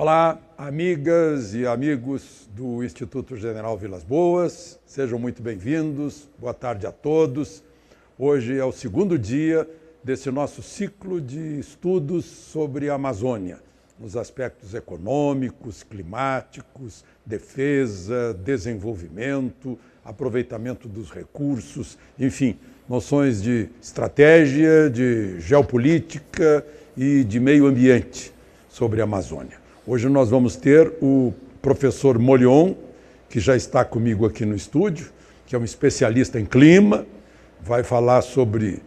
Olá, amigas e amigos do Instituto General Vilas Boas, sejam muito bem-vindos, boa tarde a todos. Hoje é o segundo dia desse nosso ciclo de estudos sobre a Amazônia, nos aspectos econômicos, climáticos, defesa, desenvolvimento, aproveitamento dos recursos, enfim, noções de estratégia, de geopolítica e de meio ambiente sobre a Amazônia. Hoje nós vamos ter o professor Molion, que já está comigo aqui no estúdio, que é um especialista em clima, vai falar sobre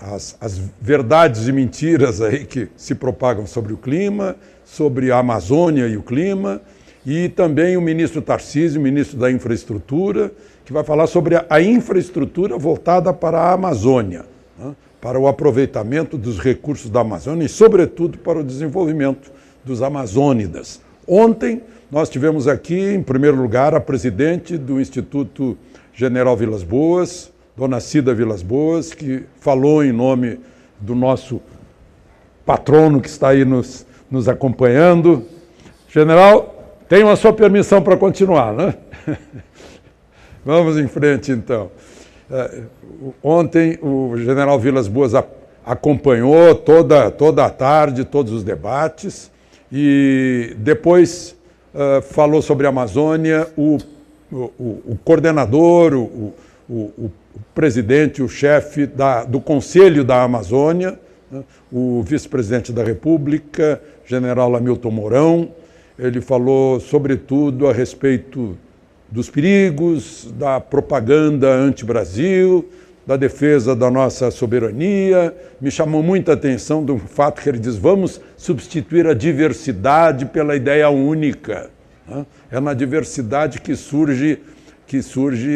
as verdades e mentiras aí que se propagam sobre o clima, sobre a Amazônia e o clima, e também o ministro Tarcísio, ministro da Infraestrutura, que vai falar sobre a infraestrutura voltada para a Amazônia, né, para o aproveitamento dos recursos da Amazônia e, sobretudo, para o desenvolvimento dos amazônidas. Ontem nós tivemos aqui, em primeiro lugar, a presidente do Instituto General Vilas Boas, dona Cida Vilas Boas, que falou em nome do nosso patrono que está aí nos acompanhando. General, tenho a sua permissão para continuar, né? Vamos em frente, então. Ontem o general Vilas Boas acompanhou toda a tarde, todos os debates, e depois falou sobre a Amazônia o coordenador, o presidente, o chefe do Conselho da Amazônia, né, o vice-presidente da República, general Hamilton Mourão. Ele falou, sobretudo, a respeito dos perigos, da propaganda anti-Brasil, da defesa da nossa soberania. Me chamou muita atenção do fato que ele diz: vamos substituir a diversidade pela ideia única. É na diversidade que surge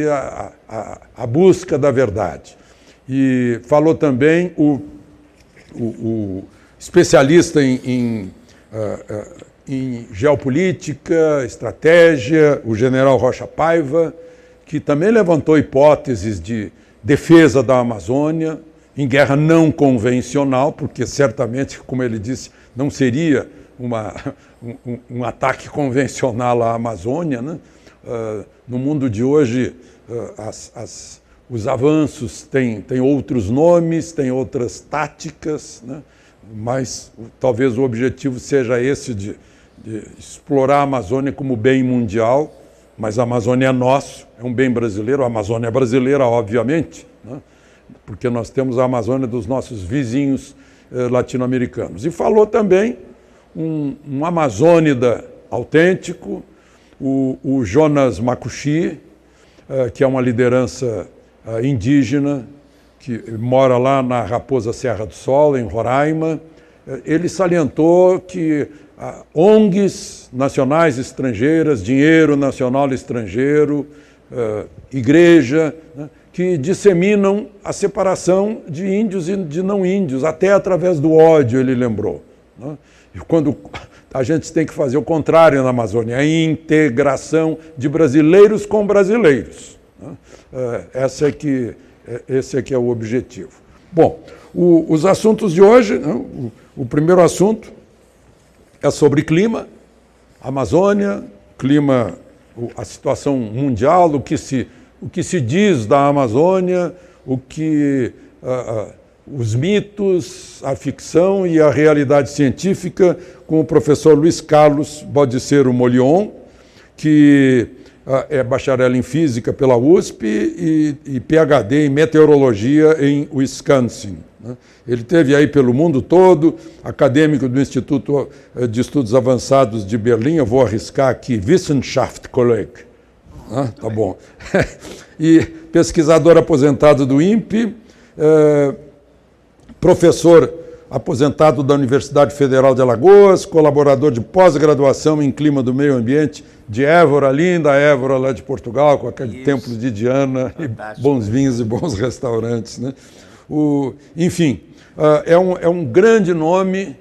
a busca da verdade. E falou também o especialista em geopolítica, estratégia, o general Rocha Paiva, que também levantou hipóteses de defesa da Amazônia, em guerra não convencional, porque certamente, como ele disse, não seria um ataque convencional à Amazônia, né? No mundo de hoje, os avanços têm outros nomes, têm outras táticas, né? Mas talvez o objetivo seja esse de explorar a Amazônia como bem mundial. Mas a Amazônia é nosso, é um bem brasileiro, a Amazônia é brasileira, obviamente, né? Porque nós temos a Amazônia dos nossos vizinhos latino-americanos. E falou também um amazônida autêntico, o Jonas Makushi, que é uma liderança indígena, que mora lá na Raposa Serra do Sol, em Roraima. Ele salientou que ONGs nacionais e estrangeiras, dinheiro nacional e estrangeiro, igreja, né, que disseminam a separação de índios e de não índios, até através do ódio, ele lembrou, né? E quando a gente tem que fazer o contrário na Amazônia, a integração de brasileiros com brasileiros, né? Esse é que é o objetivo. Bom, os assuntos de hoje, né, o primeiro assunto é sobre clima, Amazônia, clima, a situação mundial, o que se diz da Amazônia, os mitos, a ficção e a realidade científica, com o professor Luiz Carlos Baldissero Molion, que é bacharel em física pela USP e PhD em meteorologia em Wisconsin. Ele esteve aí pelo mundo todo, acadêmico do Instituto de Estudos Avançados de Berlim, eu vou arriscar aqui, Wissenschaftskolleg. Tá bom. E pesquisador aposentado do INPE, professor aposentado da Universidade Federal de Alagoas, colaborador de pós-graduação em clima do meio ambiente de Évora, linda Évora, lá de Portugal, com aquele templo de Diana, e bons vinhos e bons restaurantes, né? Enfim, é um grande nome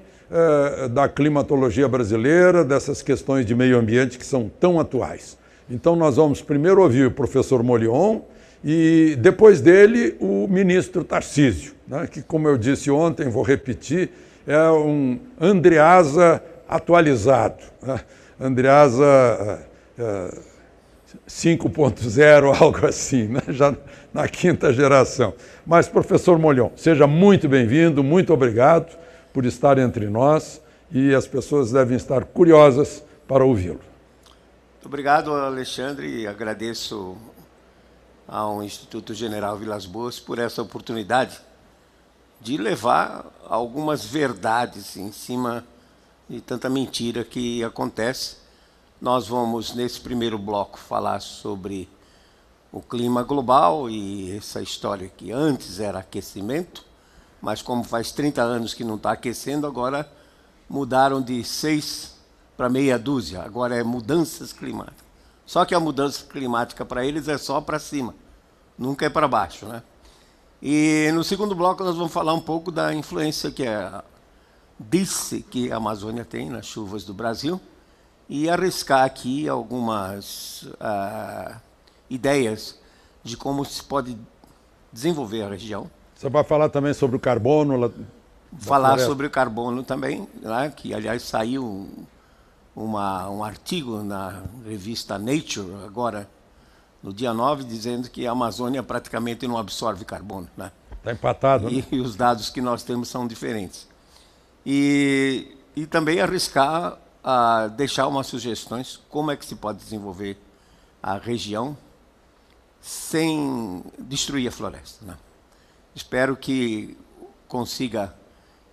da climatologia brasileira, dessas questões de meio ambiente que são tão atuais. Então nós vamos primeiro ouvir o professor Molion e depois dele o ministro Tarcísio, né, que, como eu disse ontem, vou repetir, é um Andreasa atualizado, né? Andreasa 5.0, algo assim, né? Já na quinta geração. Mas, professor Molhon, seja muito bem-vindo, muito obrigado por estar entre nós e as pessoas devem estar curiosas para ouvi-lo. Muito obrigado, Alexandre, e agradeço ao Instituto General Vilas Boas por essa oportunidade de levar algumas verdades em cima de tanta mentira que acontece. Nós vamos, nesse primeiro bloco, falar sobre o clima global e essa história que antes era aquecimento, mas como faz 30 anos que não está aquecendo, agora mudaram de 6 para meia dúzia, agora é mudanças climáticas. Só que a mudança climática para eles é só para cima, nunca é para baixo, né? E no segundo bloco nós vamos falar um pouco da influência que disse que a Amazônia tem nas chuvas do Brasil e arriscar aqui algumas ideias de como se pode desenvolver a região. Você vai falar também sobre o carbono? Falar sobre o carbono também, né, que aliás saiu um artigo na revista Nature, agora, no dia 9, dizendo que a Amazônia praticamente não absorve carbono, né? Está empatado, né? E os dados que nós temos são diferentes. E também arriscar deixar umas sugestões como é que se pode desenvolver a região sem destruir a floresta, né? Espero que consiga,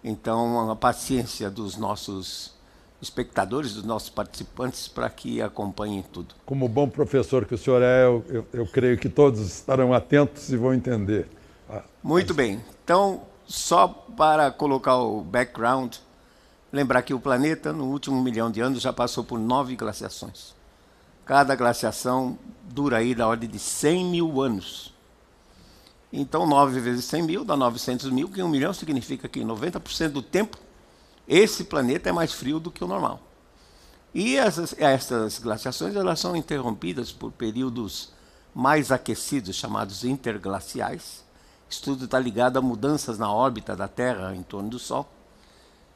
então, a paciência dos nossos espectadores, dos nossos participantes, para que acompanhem tudo. Como bom professor que o senhor é, eu creio que todos estarão atentos e vão entender. Muito bem. Então, só para colocar o background, lembrar que o planeta, no último 1 milhão de anos, já passou por 9 glaciações. Cada glaciação dura aí da ordem de 100 mil anos. Então, 9 vezes 100 mil dá 900 mil, que 1 milhão significa que 90% do tempo esse planeta é mais frio do que o normal. E essas glaciações elas são interrompidas por períodos mais aquecidos, chamados interglaciais. Isso tudo está ligado a mudanças na órbita da Terra em torno do Sol.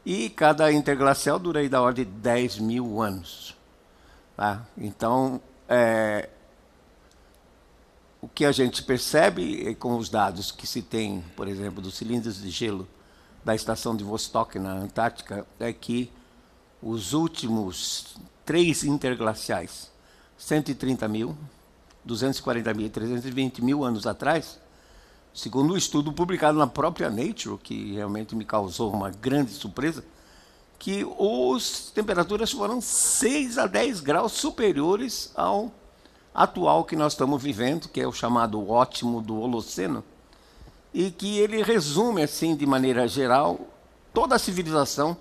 E cada interglacial dura aí da ordem de 10 mil anos. Tá? Então, o que a gente percebe com os dados que se tem, por exemplo, dos cilindros de gelo da estação de Vostok, na Antártica, é que os últimos 3 interglaciais, 130 mil, 240 mil e 320 mil anos atrás, segundo um estudo publicado na própria Nature, que realmente me causou uma grande surpresa, que as temperaturas foram 6 a 10 graus superiores ao atual que nós estamos vivendo, que é o chamado ótimo do Holoceno, e que ele resume, assim, de maneira geral, toda a civilização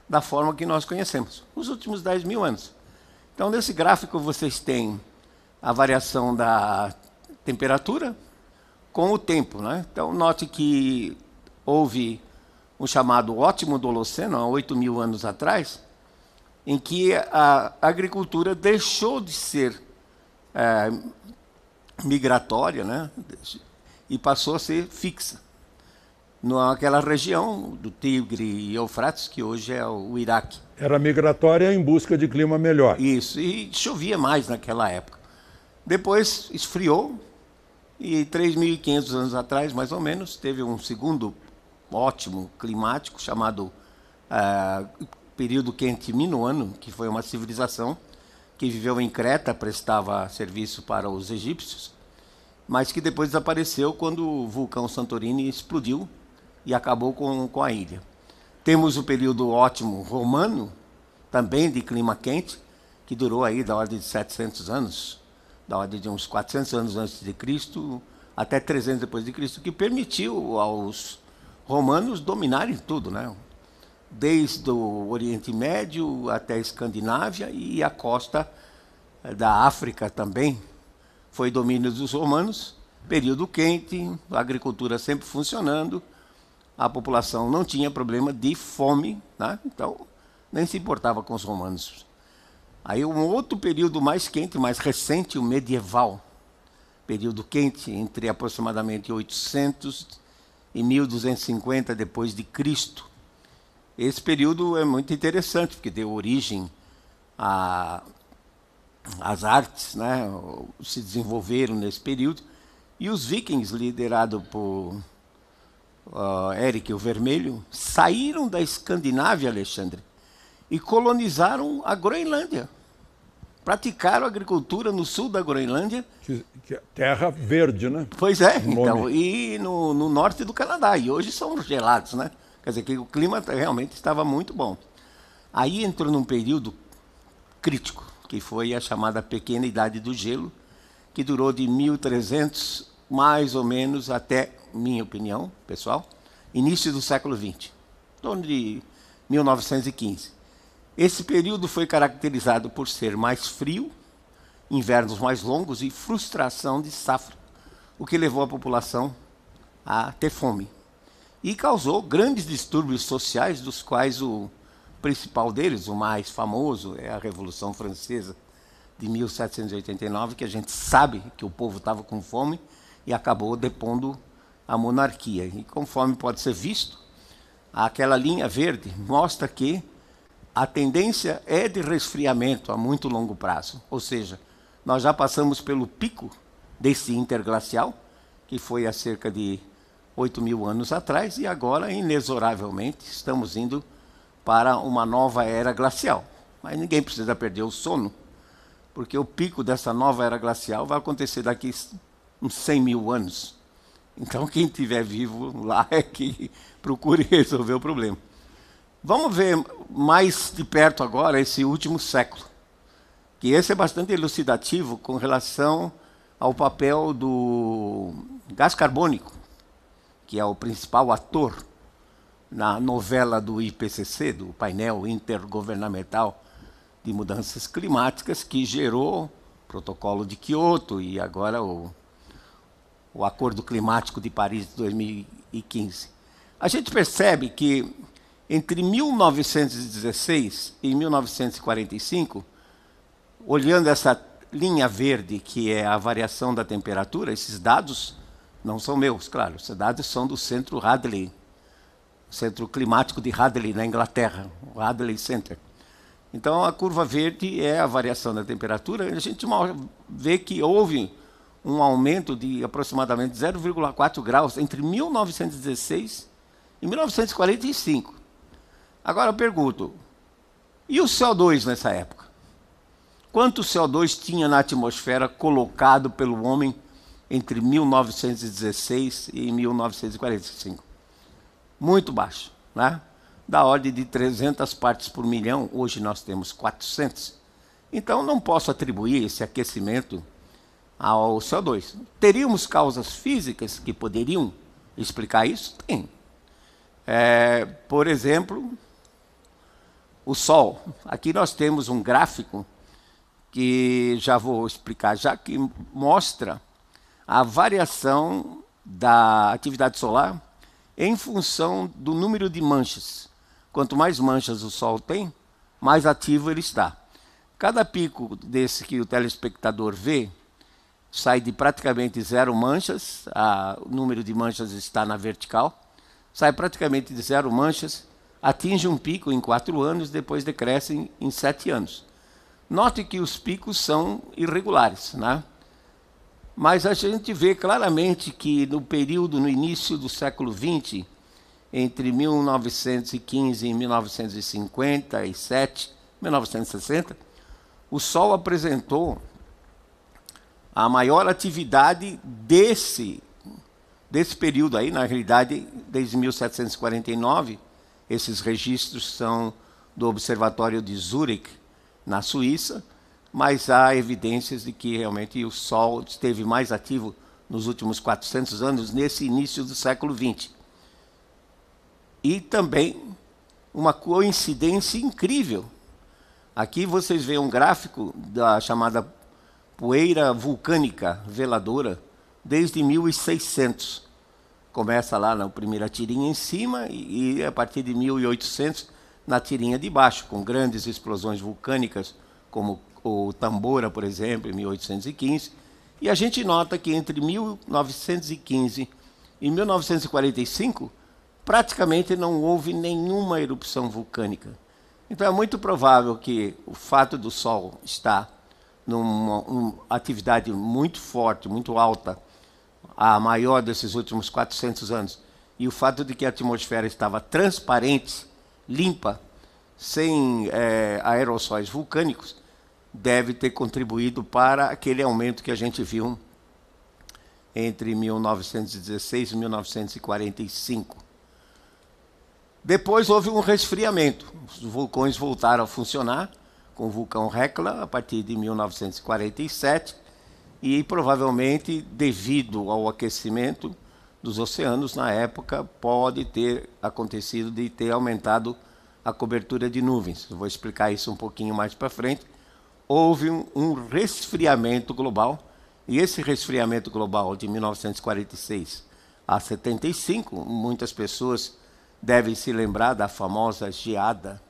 da forma que nós conhecemos, nos últimos 10 mil anos. Então, nesse gráfico, vocês têm a variação da temperatura com o tempo, né? Então, note que houve um chamado ótimo do Holoceno, há 8 mil anos atrás, em que a agricultura deixou de ser migratória, né? E passou a ser fixa naquela região do Tigre e Eufrates, que hoje é o Iraque. Era migratória em busca de clima melhor. Isso, e chovia mais naquela época. Depois esfriou, e 3.500 anos atrás, mais ou menos, teve um segundo ótimo climático, chamado período quente minoano, que foi uma civilização que viveu em Creta, prestava serviço para os egípcios, mas que depois desapareceu quando o vulcão Santorini explodiu e acabou com a ilha. Temos o período ótimo romano, também de clima quente, que durou aí da ordem de 700 anos, da ordem de uns 400 anos antes de Cristo até 300 depois de Cristo, que permitiu aos romanos dominarem tudo, né? Desde o Oriente Médio até a Escandinávia e a costa da África também foi domínio dos romanos. Período quente, a agricultura sempre funcionando, a população não tinha problema de fome, né? Então nem se importava com os romanos. Aí um outro período mais quente, mais recente, o medieval, período quente entre aproximadamente 800 e 1250 depois de Cristo, Esse período é muito interessante, porque deu origem às artes, né? Se desenvolveram nesse período. E os vikings, liderados por Eric o Vermelho, saíram da Escandinávia, Alexandre, e colonizaram a Groenlândia. Praticaram agricultura no sul da Groenlândia. Que é terra verde, né? Pois é, então, e no norte do Canadá. E hoje são gelados, né? Quer dizer que o clima realmente estava muito bom. Aí entrou num período crítico, que foi a chamada Pequena Idade do Gelo, que durou de 1300, mais ou menos, até, minha opinião, pessoal, início do século XX, em torno de 1915. Esse período foi caracterizado por ser mais frio, invernos mais longos e frustração de safra, o que levou a população a ter fome. E causou grandes distúrbios sociais, dos quais o principal deles, o mais famoso, é a Revolução Francesa de 1789, que a gente sabe que o povo estava com fome e acabou depondo a monarquia. E conforme pode ser visto, aquela linha verde mostra que a tendência é de resfriamento a muito longo prazo. Ou seja, nós já passamos pelo pico desse interglacial, que foi há cerca de 8.000 anos atrás, e agora, inexoravelmente, estamos indo para uma nova era glacial. Mas ninguém precisa perder o sono, porque o pico dessa nova era glacial vai acontecer daqui uns 100.000 anos. Então, quem estiver vivo lá é que procure resolver o problema. Vamos ver mais de perto agora esse último século, que esse é bastante elucidativo com relação ao papel do gás carbônico, que é o principal ator na novela do IPCC, do Painel Intergovernamental de Mudanças Climáticas, que gerou o Protocolo de Quioto e agora o Acordo Climático de Paris de 2015. A gente percebe que entre 1916 e 1945, olhando essa linha verde, que é a variação da temperatura, esses dados não são meus, claro, esses dados são do Centro Hadley, Centro Climático de Hadley, na Inglaterra, o Hadley Center. Então, a curva verde é a variação da temperatura, e a gente vê que houve um aumento de aproximadamente 0,4 graus entre 1916 e 1945. Agora eu pergunto, e o CO2 nessa época? Quanto CO2 tinha na atmosfera colocado pelo homem entre 1916 e 1945? Muito baixo, né? Da ordem de 300 partes por milhão, hoje nós temos 400. Então não posso atribuir esse aquecimento ao CO2. Teríamos causas físicas que poderiam explicar isso? Tem. Por exemplo, o Sol. Aqui nós temos um gráfico que já vou explicar, já que mostra a variação da atividade solar em função do número de manchas. Quanto mais manchas o Sol tem, mais ativo ele está. Cada pico desse que o telespectador vê sai de praticamente 0 manchas, o número de manchas está na vertical, sai praticamente de 0 manchas, atinge um pico em 4 anos, depois decresce em 7 anos. Note que os picos são irregulares, né? Mas a gente vê claramente que no período, no início do século XX, entre 1915 e 1957, 1960, o Sol apresentou a maior atividade desse período aí, na realidade, desde 1749, esses registros são do Observatório de Zurich, na Suíça, mas há evidências de que realmente o Sol esteve mais ativo nos últimos 400 anos, nesse início do século XX. E também uma coincidência incrível. Aqui vocês veem um gráfico da chamada poeira vulcânica veladora desde 1600. Começa lá na primeira tirinha em cima e a partir de 1800 na tirinha de baixo, com grandes explosões vulcânicas, como o Tambora, por exemplo, em 1815. E a gente nota que entre 1915 e 1945 praticamente não houve nenhuma erupção vulcânica. Então é muito provável que o fato do Sol estar numa atividade muito forte, muito alta, a maior desses últimos 400 anos, e o fato de que a atmosfera estava transparente, limpa, sem aerossóis vulcânicos, deve ter contribuído para aquele aumento que a gente viu entre 1916 e 1945. Depois houve um resfriamento. Os vulcões voltaram a funcionar, com o vulcão Hekla, a partir de 1947, e provavelmente, devido ao aquecimento dos oceanos na época, pode ter acontecido de ter aumentado a cobertura de nuvens. Eu vou explicar isso um pouquinho mais para frente. Houve um resfriamento global, e esse resfriamento global de 1946 a 75, muitas pessoas devem se lembrar da famosa geada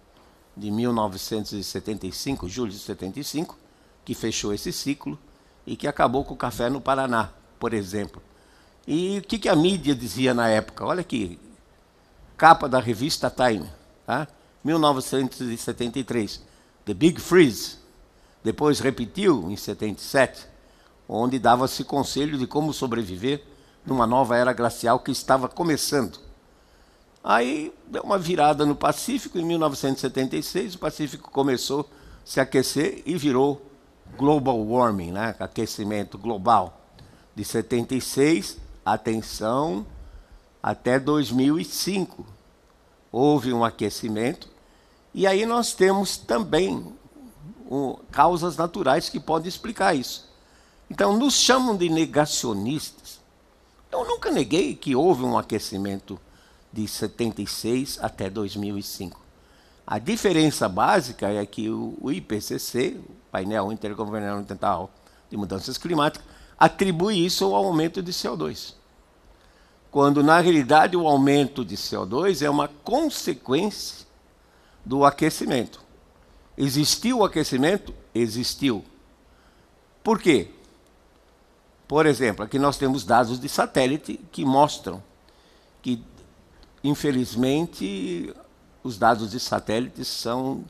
de 1975, julho de 75, que fechou esse ciclo e que acabou com o café no Paraná, por exemplo. E o que a mídia dizia na época? Olha aqui, capa da revista Time, tá? 1973, The Big Freeze. Depois repetiu em 77, onde dava-se conselho de como sobreviver numa nova era glacial que estava começando. Aí deu uma virada no Pacífico, em 1976, o Pacífico começou a se aquecer e virou global warming, né? Aquecimento global. De 76, atenção, até 2005, houve um aquecimento, e aí nós temos também causas naturais que podem explicar isso. Então, nos chamam de negacionistas. Eu nunca neguei que houve um aquecimento de 76 até 2005. A diferença básica é que o IPCC, o Painel Intergovernamental de Mudanças Climáticas, atribui isso ao aumento de CO2. Quando, na realidade, o aumento de CO2 é uma consequência do aquecimento. Existiu o aquecimento? Existiu. Por quê? Por exemplo, aqui nós temos dados de satélite que mostram que, infelizmente, os dados de satélites são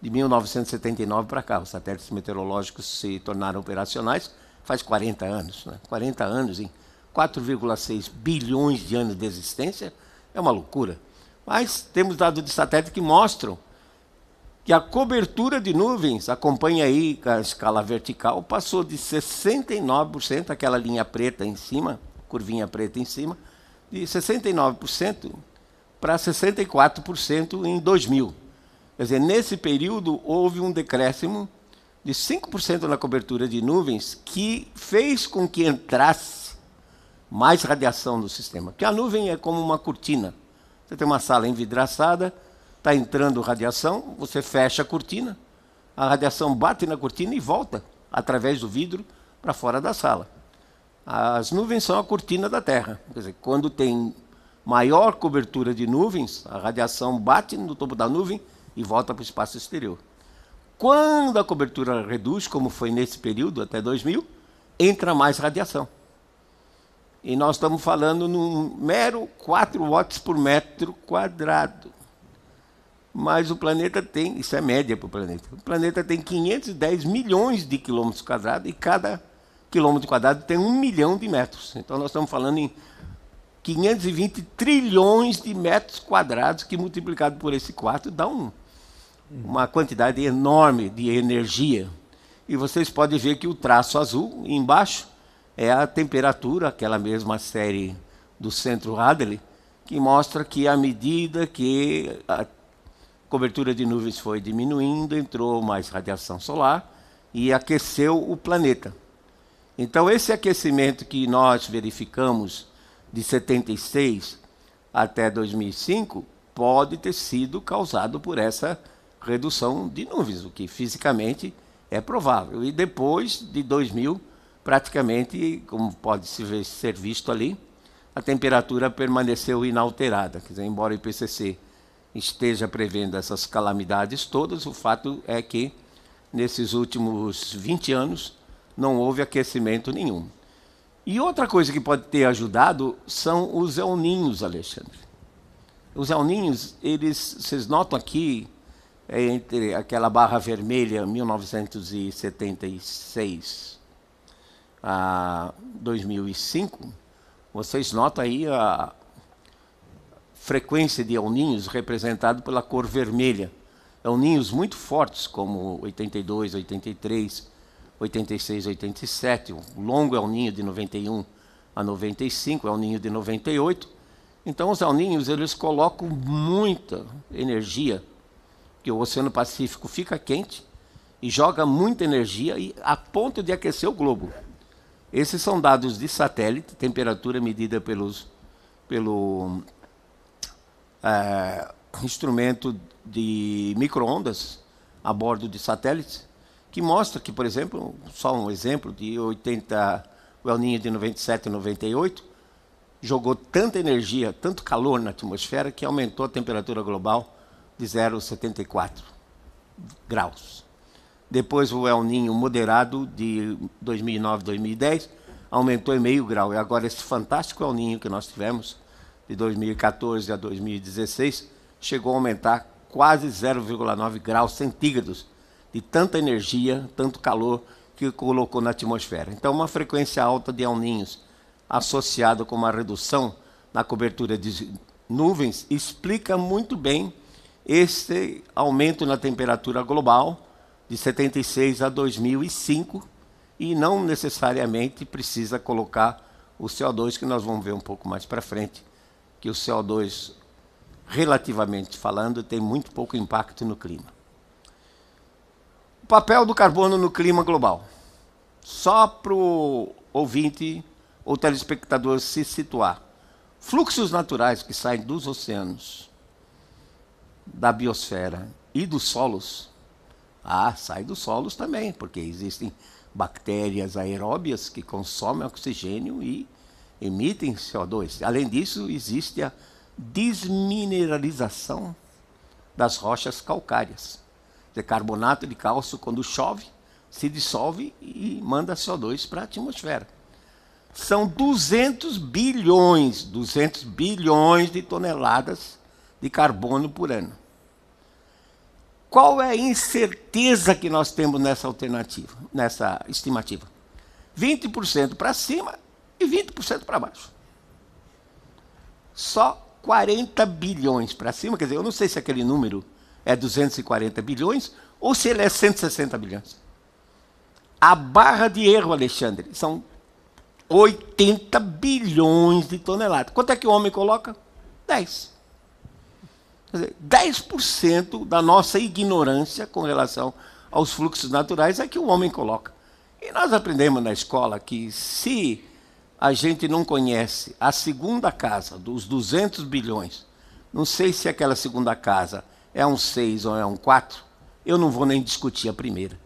de 1979 para cá. Os satélites meteorológicos se tornaram operacionais faz 40 anos. Né? 40 anos em 4,6 bilhões de anos de existência é uma loucura. Mas temos dados de satélite que mostram que a cobertura de nuvens, acompanha aí a escala vertical, passou de 69%, aquela linha preta em cima, curvinha preta em cima, de 69% para 64% em 2000. Quer dizer, nesse período houve um decréscimo de 5% na cobertura de nuvens, que fez com que entrasse mais radiação no sistema. Porque a nuvem é como uma cortina. Você tem uma sala envidraçada, está entrando radiação, você fecha a cortina, a radiação bate na cortina e volta, através do vidro, para fora da sala. As nuvens são a cortina da Terra. Quer dizer, quando tem maior cobertura de nuvens, a radiação bate no topo da nuvem e volta para o espaço exterior. Quando a cobertura reduz, como foi nesse período, até 2000, entra mais radiação. E nós estamos falando num mero 4 watts por metro quadrado. Mas o planeta tem, isso é média para o planeta tem 510 milhões de quilômetros quadrados e cada quilômetro quadrado tem 1 milhão de metros. Então nós estamos falando em 520 trilhões de metros quadrados, que multiplicado por esse 4 dá uma quantidade enorme de energia. E vocês podem ver que o traço azul embaixo é a temperatura, aquela mesma série do centro Hadley, que mostra que à medida que a cobertura de nuvens foi diminuindo, entrou mais radiação solar e aqueceu o planeta. Então, esse aquecimento que nós verificamos de 76 até 2005 pode ter sido causado por essa redução de nuvens, o que fisicamente é provável. E depois de 2000, praticamente, como pode ser visto ali, a temperatura permaneceu inalterada. Quer dizer, embora o IPCC esteja prevendo essas calamidades todas, o fato é que, nesses últimos 20 anos, não houve aquecimento nenhum. E outra coisa que pode ter ajudado são os El Niños, Alexandre. Os El Niños, vocês notam aqui, entre aquela barra vermelha, 1976 a 2005, vocês notam aí a frequência de El Niños representado pela cor vermelha. El Niños muito fortes, como 82, 83, 86, 87, o longo El Niño de 91 a 95, El Niño de 98. Então, os El Niños, eles colocam muita energia, que o Oceano Pacífico fica quente e joga muita energia a ponto de aquecer o globo. Esses são dados de satélite, temperatura medida pelo instrumento de micro-ondas a bordo de satélites, que mostra que, por exemplo, só um exemplo, de 80, o El Niño de 97 e 98, jogou tanta energia, tanto calor na atmosfera, que aumentou a temperatura global de 0,74 graus. Depois o El Niño moderado de 2009 e 2010 aumentou em meio grau. E agora esse fantástico El Niño que nós tivemos, de 2014 a 2016, chegou a aumentar quase 0,9 graus centígrados de tanta energia, tanto calor que colocou na atmosfera. Então, uma frequência alta de El Niños associada com uma redução na cobertura de nuvens explica muito bem esse aumento na temperatura global de 76 a 2005 e não necessariamente precisa colocar o CO2, que nós vamos ver um pouco mais para frente, que o CO2, relativamente falando, tem muito pouco impacto no clima. O papel do carbono no clima global. Só para o ouvinte ou telespectador se situar. Fluxos naturais que saem dos oceanos, da biosfera e dos solos. Sai dos solos também, porque existem bactérias aeróbias que consomem oxigênio e emitem CO2. Além disso, existe a desmineralização das rochas calcárias. Carbonato de cálcio, quando chove, se dissolve e manda CO2 para a atmosfera. São 200 bilhões de toneladas de carbono por ano. Qual é a incerteza que nós temos nessa alternativa, nessa estimativa? 20% para cima e 20% para baixo. Só 40 bilhões para cima, quer dizer, eu não sei se aquele número é 240 bilhões ou se ele é 160 bilhões. A barra de erro, Alexandre, são 80 bilhões de toneladas. Quanto é que o homem coloca? 10. Quer dizer, 10% da nossa ignorância com relação aos fluxos naturais é que o homem coloca. E nós aprendemos na escola que se a gente não conhece a segunda casa dos 200 bilhões, não sei se aquela segunda casa é um 6 ou é um 4, eu não vou nem discutir a primeira.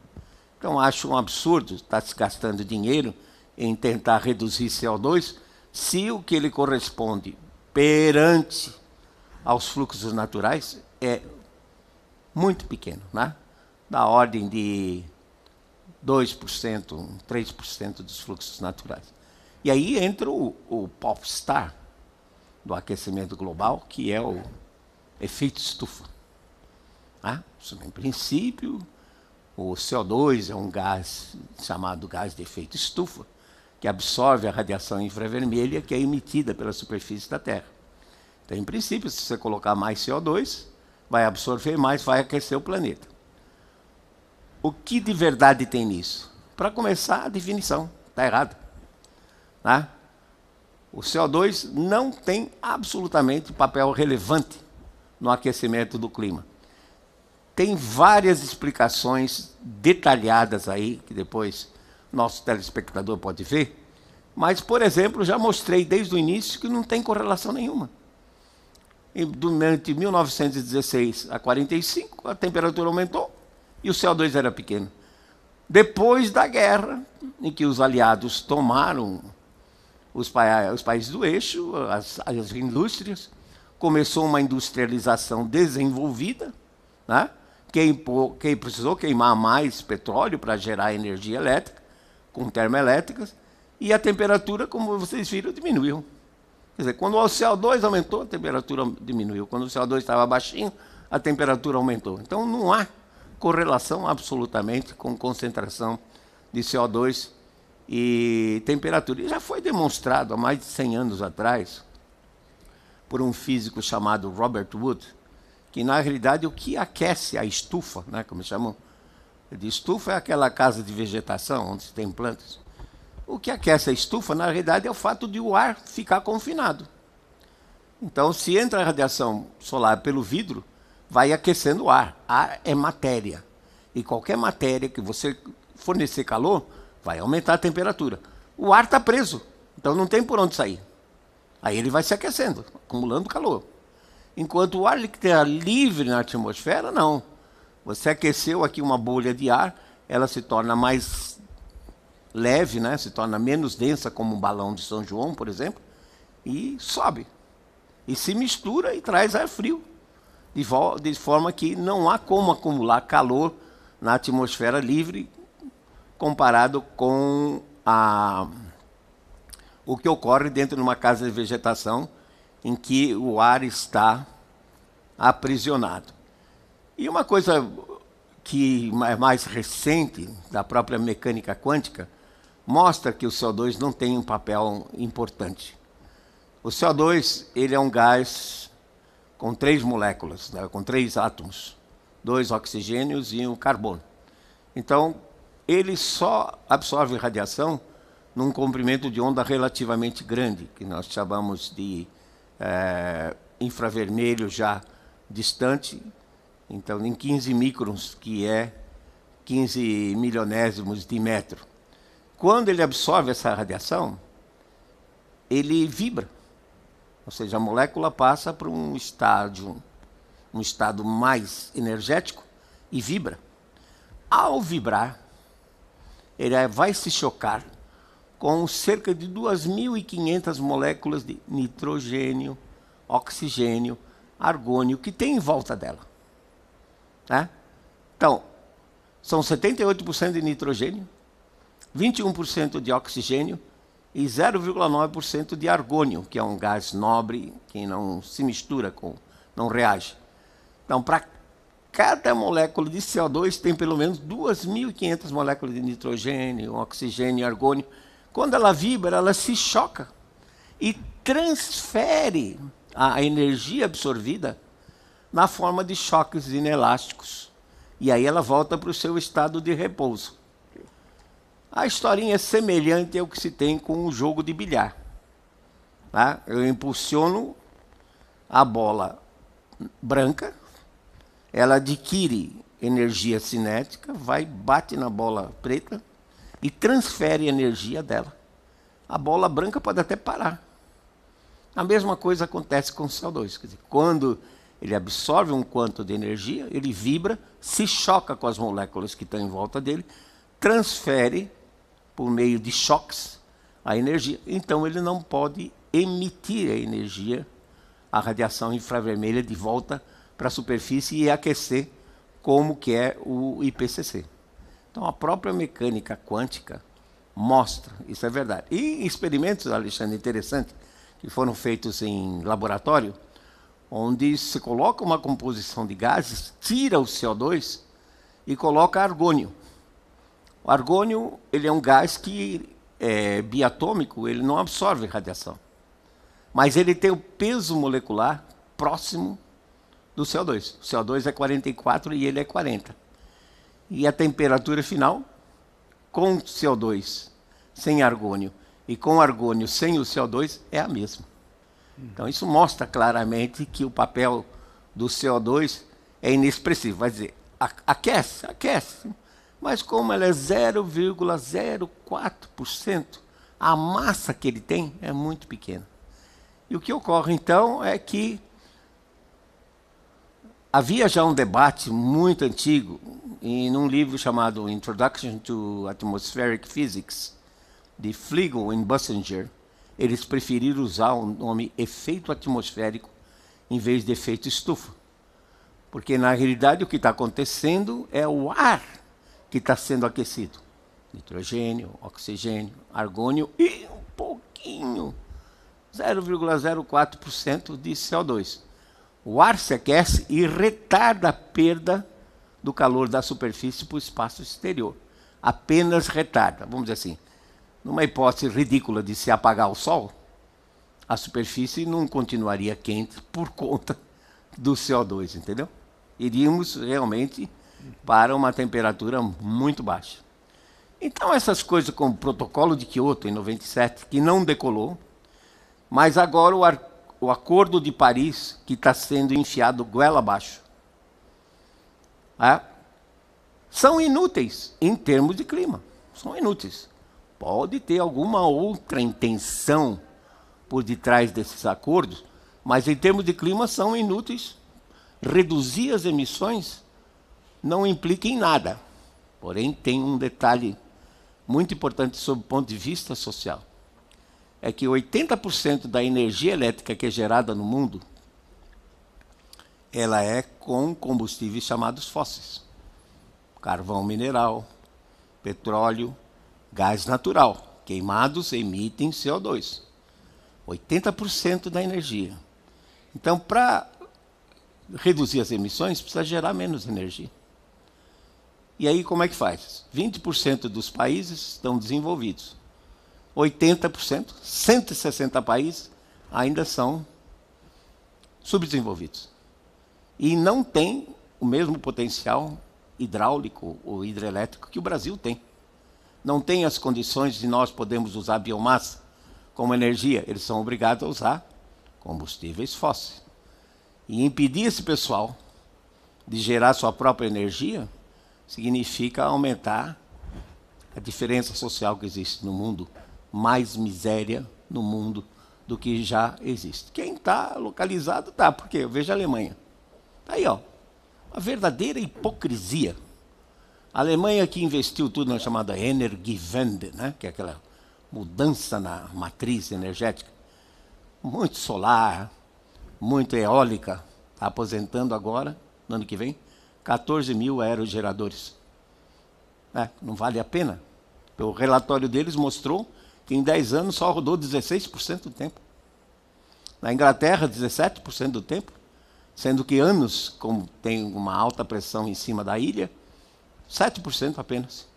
Então, acho um absurdo estar se gastando dinheiro em tentar reduzir CO2, se o que ele corresponde perante aos fluxos naturais é muito pequeno, né? Da ordem de 2%, 3% dos fluxos naturais. E aí entra o popstar do aquecimento global, que é o efeito estufa. Em princípio, o CO2 é um gás chamado gás de efeito estufa, que absorve a radiação infravermelha que é emitida pela superfície da Terra. Então, em princípio, se você colocar mais CO2, vai absorver mais, vai aquecer o planeta. O que de verdade tem nisso? Para começar, a definição está errada. O CO2 não tem absolutamente papel relevante no aquecimento do clima. Tem várias explicações detalhadas aí, que depois nosso telespectador pode ver, mas, por exemplo, já mostrei desde o início que não tem correlação nenhuma. Durante 1916 a 45, a temperatura aumentou e o CO2 era pequeno. Depois da guerra, em que os aliados tomaram os países do eixo, as indústrias, começou uma industrialização desenvolvida, né? Quem precisou queimar mais petróleo para gerar energia elétrica, com termoelétricas, e a temperatura, como vocês viram, diminuiu. Quer dizer, quando o CO2 aumentou, a temperatura diminuiu. Quando o CO2 estava baixinho, a temperatura aumentou. Então, não há correlação absolutamente com concentração de CO2 e temperatura. E já foi demonstrado há mais de 100 anos atrás, por um físico chamado Robert Wood, que, na realidade, o que aquece a estufa, né, como chamam de estufa, é aquela casa de vegetação, onde se tem plantas. O que aquece a estufa, na realidade, é o fato de o ar ficar confinado. Então, se entra a radiação solar pelo vidro, vai aquecendo o ar. Ar é matéria. E qualquer matéria que você fornecer calor, vai aumentar a temperatura. O ar está preso, então não tem por onde sair. Aí ele vai se aquecendo, acumulando calor. Enquanto o ar que está livre na atmosfera, não. Você aqueceu aqui uma bolha de ar, ela se torna mais leve, né? Se torna menos densa, como um balão de São João, por exemplo, e sobe. E se mistura e traz ar frio. De forma que não há como acumular calor na atmosfera livre comparado com o que ocorre dentro de uma casa de vegetação em que o ar está aprisionado. E uma coisa que é mais recente, da própria mecânica quântica, mostra que o CO2 não tem um papel importante. O CO2 ele é um gás com 3 moléculas, né, com 3 átomos, 2 oxigênios e um carbono. Então, ele só absorve radiação num comprimento de onda relativamente grande, que nós chamamos de infravermelho já distante, então em 15 microns, que é 15 milionésimos de metro. Quando ele absorve essa radiação, ele vibra. Ou seja, a molécula passa para um estado mais energético e vibra. Ao vibrar, ele vai se chocar com cerca de 2.500 moléculas de nitrogênio, oxigênio, argônio, que tem em volta dela. Né? Então, são 78% de nitrogênio, 21% de oxigênio e 0,9% de argônio, que é um gás nobre que não se mistura não reage. Então, para cada molécula de CO2 tem pelo menos 2.500 moléculas de nitrogênio, oxigênio e argônio. Quando ela vibra, ela se choca e transfere a energia absorvida na forma de choques inelásticos. E aí ela volta para o seu estado de repouso. A historinha é semelhante ao que se tem com um jogo de bilhar. Tá? Eu impulsiono a bola branca, ela adquire energia cinética, bate na bola preta e transfere a energia dela. A bola branca pode até parar. A mesma coisa acontece com o CO2. Quer dizer, quando ele absorve um quanto de energia, ele vibra, se choca com as moléculas que estão em volta dele, transfere por meio de choques a energia. Então ele não pode emitir a energia, a radiação infravermelha, de volta para a superfície e aquecer, como que é o IPCC. Então a própria mecânica quântica mostra, isso é verdade. E experimentos, Alexandre, interessantes, que foram feitos em laboratório, onde se coloca uma composição de gases, tira o CO2 e coloca argônio. O argônio ele é um gás que é biatômico, ele não absorve radiação. Mas ele tem o peso molecular próximo do CO2. O CO2 é 44 e ele é 40. E a temperatura final, com CO2 sem argônio e com argônio sem o CO2, é a mesma. Então isso mostra claramente que o papel do CO2 é inexpressivo. Vai dizer, aquece. Mas como ela é 0,04%, a massa que ele tem é muito pequena. E o que ocorre, então, é que havia já um debate muito antigo, em um livro chamado Introduction to Atmospheric Physics, de Flegel e Bussinger. Eles preferiram usar o nome efeito atmosférico em vez de efeito estufa. Porque, na realidade, o que está acontecendo é o ar que está sendo aquecido. Nitrogênio, oxigênio, argônio e um pouquinho 0,04% de CO2. O ar se aquece e retarda a perda do calor da superfície para o espaço exterior. Apenas retarda. Vamos dizer assim, numa hipótese ridícula de se apagar o sol, a superfície não continuaria quente por conta do CO2, entendeu? Iríamos realmente para uma temperatura muito baixa. Então essas coisas como o protocolo de Kyoto em 97, que não decolou, mas agora o Acordo de Paris, que está sendo enfiado goela abaixo, são inúteis em termos de clima. São inúteis. Pode ter alguma outra intenção por detrás desses acordos, mas em termos de clima são inúteis. Reduzir as emissões não implica em nada. Porém, tem um detalhe muito importante sob o ponto de vista social. É que 80% da energia elétrica que é gerada no mundo, ela é com combustíveis chamados fósseis. Carvão mineral, petróleo, gás natural. Queimados emitem CO2. 80% da energia. Então, para reduzir as emissões, precisa gerar menos energia. E aí, como é que faz? 20% dos países estão desenvolvidos. 80%, 160 países, ainda são subdesenvolvidos. E não tem o mesmo potencial hidráulico ou hidrelétrico que o Brasil tem. Não tem as condições de nós podermos usar biomassa como energia. Eles são obrigados a usar combustíveis fósseis. E impedir esse pessoal de gerar sua própria energia significa aumentar a diferença social que existe no mundo, mais miséria no mundo do que já existe. Quem está localizado está, porque eu vejo a Alemanha. Está aí, ó, uma verdadeira hipocrisia. A Alemanha que investiu tudo na chamada Energiewende, né, que é aquela mudança na matriz energética, muito solar, muito eólica, está aposentando agora, no ano que vem, 14 mil aerogeradores. Não vale a pena. O relatório deles mostrou que em 10 anos só rodou 16% do tempo. Na Inglaterra, 17% do tempo, sendo que anos, como tem uma alta pressão em cima da ilha, 7% apenas.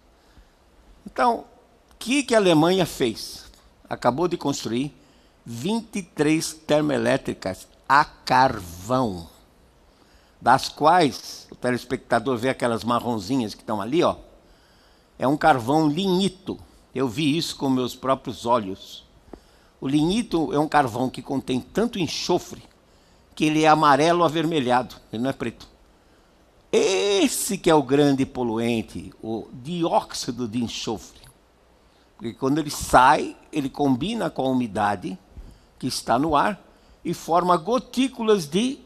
Então, o que a Alemanha fez? Acabou de construir 23 termoelétricas a carvão, das quais o telespectador vê aquelas marronzinhas que estão ali, ó, é um carvão lignito. Eu vi isso com meus próprios olhos. O lignito é um carvão que contém tanto enxofre que ele é amarelo avermelhado, ele não é preto. Esse que é o grande poluente, o dióxido de enxofre. Porque quando ele sai, ele combina com a umidade que está no ar e forma gotículas de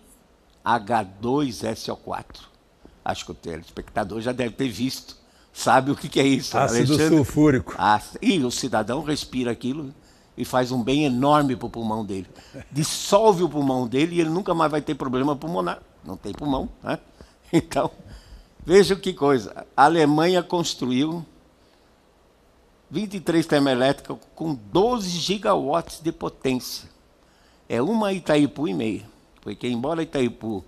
H2SO4. Acho que o telespectador já deve ter visto, sabe o que é isso. Ácido sulfúrico. E o cidadão respira aquilo e faz um bem enorme para o pulmão dele. Dissolve o pulmão dele e ele nunca mais vai ter problema pulmonar. Não tem pulmão, né? Então, veja que coisa. A Alemanha construiu 23 termoelétricas com 12 gigawatts de potência. É uma Itaipu e meia. Porque embora Itaipu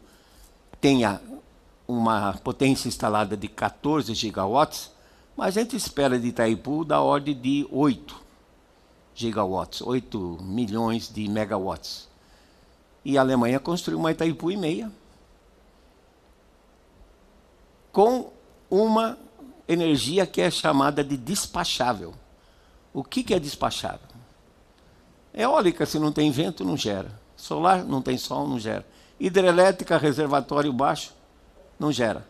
tenha uma potência instalada de 14 gigawatts, mas a gente espera de Itaipu da ordem de 8 gigawatts, 8 milhões de megawatts. E a Alemanha construiu uma Itaipu e meia com uma energia que é chamada de despachável. O que é despachável? Eólica, se não tem vento, não gera. Solar, não tem sol, não gera. Hidrelétrica, reservatório baixo, não gera.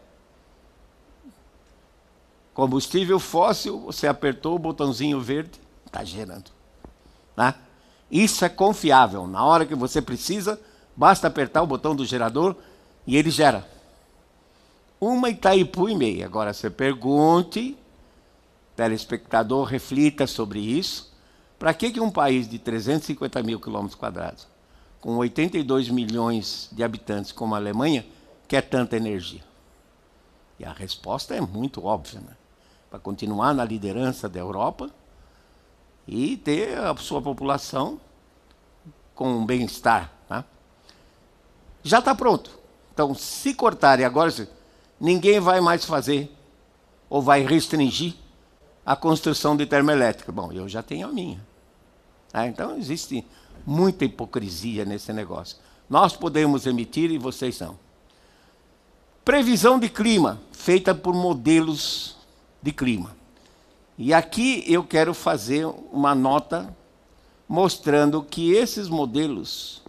Combustível fóssil, você apertou o botãozinho verde, está gerando. Né? Isso é confiável. Na hora que você precisa, basta apertar o botão do gerador e ele gera. Uma Itaipu e meia. Agora você pergunte, telespectador, reflita sobre isso. Para que um país de 350 mil quilômetros quadrados, com 82 milhões de habitantes como a Alemanha, quer tanta energia? E a resposta é muito óbvia, né? Para continuar na liderança da Europa e ter a sua população com bem-estar. Tá? Já está pronto. Então, se cortarem agora, ninguém vai mais fazer ou vai restringir a construção de termoelétrica. Bom, eu já tenho a minha. Então, existe muita hipocrisia nesse negócio. Nós podemos emitir e vocês não. Previsão de clima, feita por modelos de clima. E aqui eu quero fazer uma nota mostrando que esses modelos,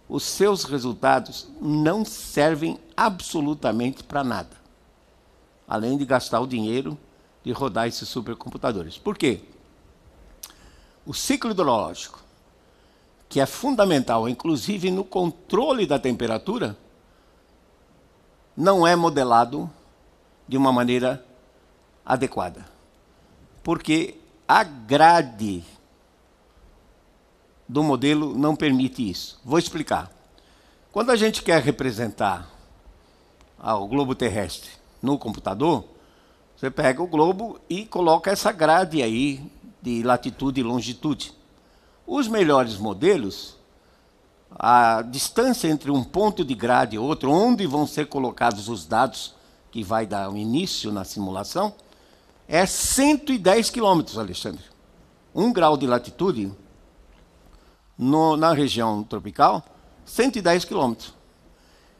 os seus resultados, não servem absolutamente para nada. Além de gastar o dinheiro de rodar esses supercomputadores. Por quê? O ciclo hidrológico, que é fundamental, inclusive no controle da temperatura, não é modelado de uma maneira adequada. Porque a grade do modelo não permite isso. Vou explicar. Quando a gente quer representar o globo terrestre no computador, você pega o globo e coloca essa grade aí de latitude e longitude. Os melhores modelos, a distância entre um ponto de grade e outro, onde vão ser colocados os dados que vai dar o início na simulação, é 110 quilômetros, Alexandre. 1 grau de latitude na região tropical, 110 quilômetros.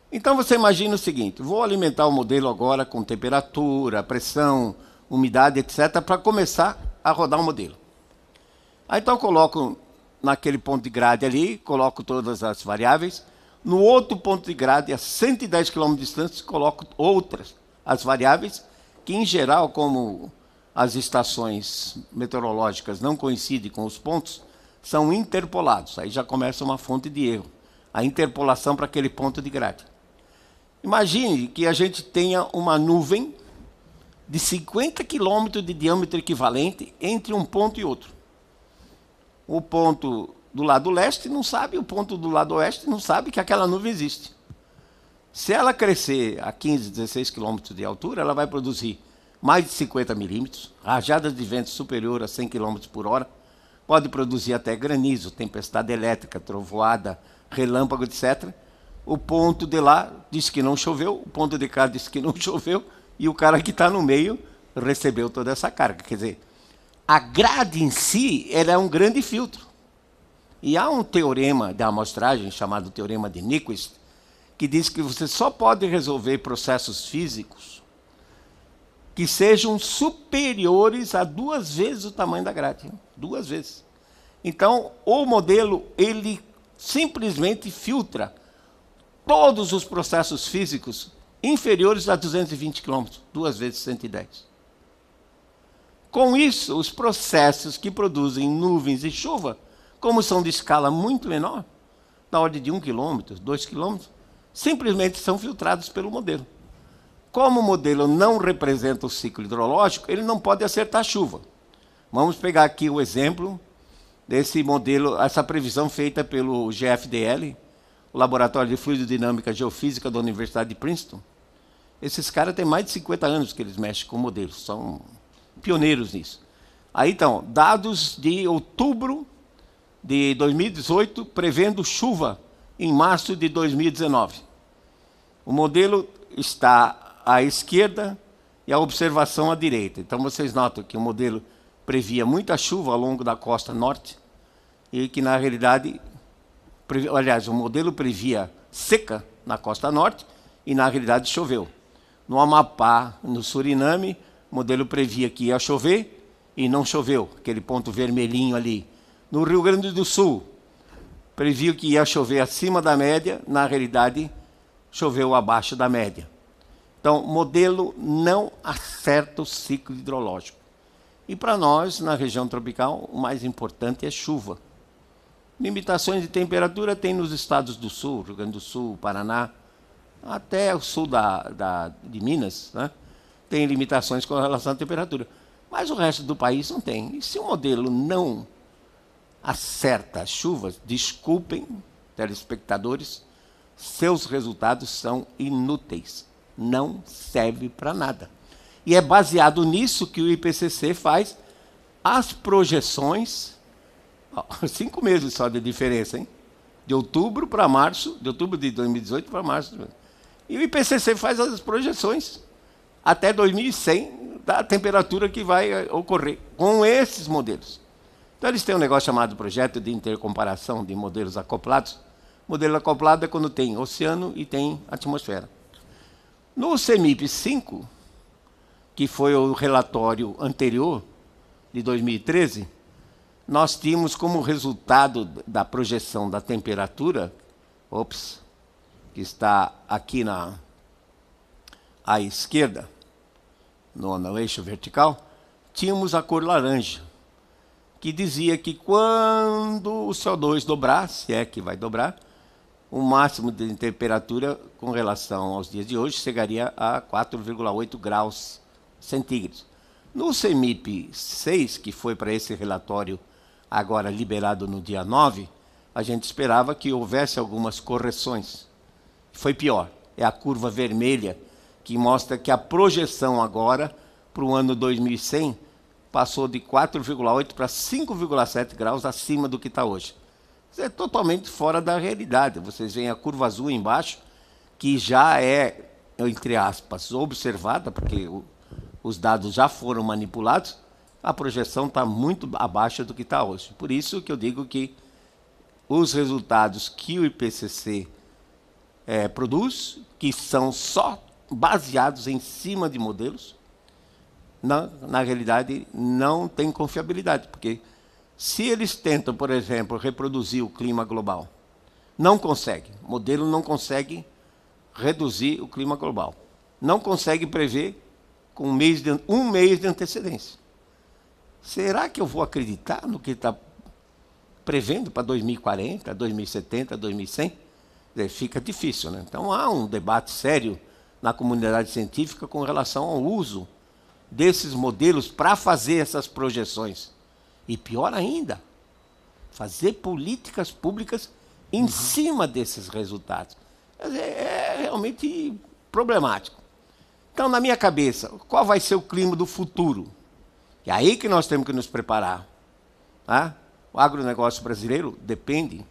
Então você imagina o seguinte, vou alimentar o modelo agora com temperatura, pressão, umidade, etc., para começar a rodar o modelo. Aí então eu coloco naquele ponto de grade ali, coloco todas as variáveis. No outro ponto de grade, a 110 km de distância, coloco outras, as variáveis, que em geral, como as estações meteorológicas não coincidem com os pontos, são interpolados. Aí já começa uma fonte de erro. A interpolação para aquele ponto de grade. Imagine que a gente tenha uma nuvem de 50 km de diâmetro equivalente entre um ponto e outro. O ponto do lado leste não sabe, o ponto do lado oeste não sabe que aquela nuvem existe. Se ela crescer a 15, 16 km de altura, ela vai produzir mais de 50 milímetros, rajadas de vento superior a 100 km por hora, pode produzir até granizo, tempestade elétrica, trovoada, relâmpago, etc. O ponto de lá diz que não choveu, o ponto de cá diz que não choveu, e o cara que está no meio recebeu toda essa carga. Quer dizer, a grade em si ela é um grande filtro. E há um teorema da amostragem, chamado teorema de Nyquist, que diz que você só pode resolver processos físicos que sejam superiores a 2 vezes o tamanho da grade. 2 vezes. Então, o modelo, ele simplesmente filtra todos os processos físicos inferiores a 220 km, 2 vezes 110. Com isso, os processos que produzem nuvens e chuva, como são de escala muito menor, da ordem de 1 km, 2 km, simplesmente são filtrados pelo modelo. Como o modelo não representa o ciclo hidrológico, ele não pode acertar a chuva. Vamos pegar aqui o exemplo desse modelo, essa previsão feita pelo GFDL, o Laboratório de Fluidodinâmica e Geofísica da Universidade de Princeton. Esses caras têm mais de 50 anos que eles mexem com modelos, são pioneiros nisso. Aí então, dados de outubro de 2018, prevendo chuva em março de 2019. O modelo está à esquerda e a observação à direita. Então vocês notam que o modelo previa muita chuva ao longo da costa norte e que, na realidade, aliás, o modelo previa seca na costa norte e, na realidade, choveu. No Amapá, no Suriname, o modelo previa que ia chover e não choveu, aquele ponto vermelhinho ali. No Rio Grande do Sul, previu que ia chover acima da média, na realidade, choveu abaixo da média. Então, o modelo não acerta o ciclo hidrológico. E para nós, na região tropical, o mais importante é chuva. Limitações de temperatura tem nos estados do sul, Rio Grande do Sul, Paraná, até o sul de Minas, né? Tem limitações com relação à temperatura. Mas o resto do país não tem. E se o modelo não acerta as chuvas, desculpem, telespectadores, seus resultados são inúteis. Não serve para nada. E é baseado nisso que o IPCC faz as projeções. 5 meses só de diferença, hein? de outubro para março, de outubro de 2018 para março. E o IPCC faz as projeções até 2100 da temperatura que vai ocorrer com esses modelos. Então, eles têm um negócio chamado projeto de intercomparação de modelos acoplados. Modelo acoplado é quando tem oceano e tem atmosfera. No CEMIP 5, que foi o relatório anterior, de 2013, nós tínhamos como resultado da projeção da temperatura, que está aqui à esquerda, no eixo vertical, tínhamos a cor laranja, que dizia que quando o CO2 dobrar, se é que vai dobrar, o máximo de temperatura com relação aos dias de hoje chegaria a 4,8 graus centígrados. No CEMIP 6, que foi para esse relatório agora liberado no dia 9, a gente esperava que houvesse algumas correções. Foi pior. É a curva vermelha, que mostra que a projeção agora, para o ano 2100, passou de 4,8 para 5,7 graus acima do que está hoje. Isso é totalmente fora da realidade. Vocês veem a curva azul embaixo, que já é, entre aspas, observada, porque os dados já foram manipulados, a projeção está muito abaixo do que está hoje. Por isso que eu digo que os resultados que o IPCC produz, que são só baseados em cima de modelos, na realidade não tem confiabilidade, porque se eles tentam, por exemplo, reproduzir o clima global, não consegue. O modelo não consegue reduzir o clima global. Não consegue prever com um mês de antecedência. Será que eu vou acreditar no que está prevendo para 2040, 2070, 2100? Fica difícil, né? Então há um debate sério na comunidade científica com relação ao uso desses modelos para fazer essas projeções. E pior ainda, fazer políticas públicas em cima desses resultados. É realmente problemático. Então, na minha cabeça, qual vai ser o clima do futuro? É aí que nós temos que nos preparar. Tá? O agronegócio brasileiro depende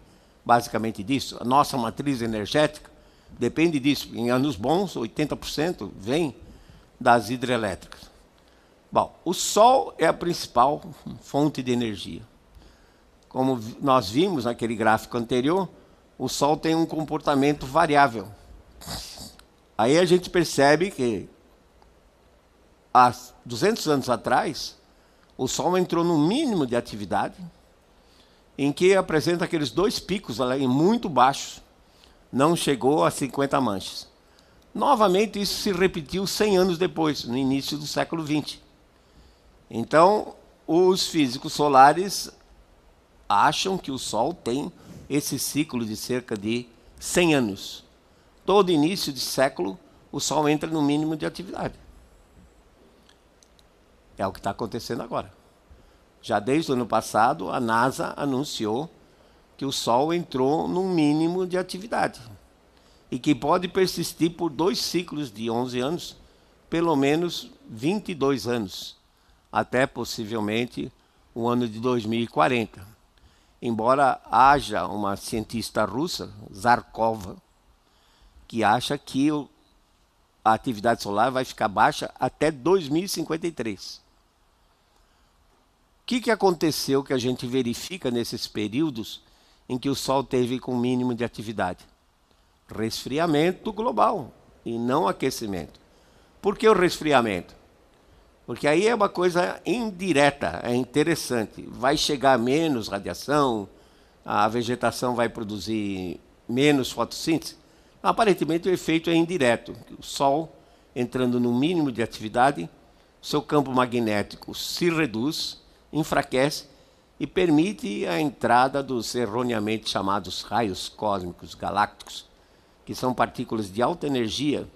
basicamente disso. A nossa matriz energética depende disso. Em anos bons, 80% vem das hidrelétricas. Bom, o sol é a principal fonte de energia. Como nós vimos naquele gráfico anterior, o sol tem um comportamento variável. Aí a gente percebe que há 200 anos atrás, o sol entrou no mínimo de atividade, em que apresenta aqueles dois picos ali muito baixos, não chegou a 50 manchas. Novamente, isso se repetiu 100 anos depois, no início do século XX. Então, os físicos solares acham que o Sol tem esse ciclo de cerca de 100 anos. Todo início de século, o Sol entra no mínimo de atividade. É o que está acontecendo agora. Já desde o ano passado, a NASA anunciou que o Sol entrou num mínimo de atividade e que pode persistir por 2 ciclos de 11 anos, pelo menos 22 anos, até possivelmente o ano de 2040. Embora haja uma cientista russa, Zarkova, que acha que a atividade solar vai ficar baixa até 2053. O que aconteceu que a gente verifica nesses períodos em que o Sol teve com mínimo de atividade? Resfriamento global e não aquecimento. Por que o resfriamento? Porque aí é uma coisa indireta, é interessante. Vai chegar menos radiação, a vegetação vai produzir menos fotossíntese. Aparentemente o efeito é indireto. O Sol, entrando no mínimo de atividade, seu campo magnético se reduz, enfraquece e permite a entrada dos erroneamente chamados raios cósmicos galácticos, que são partículas de alta energia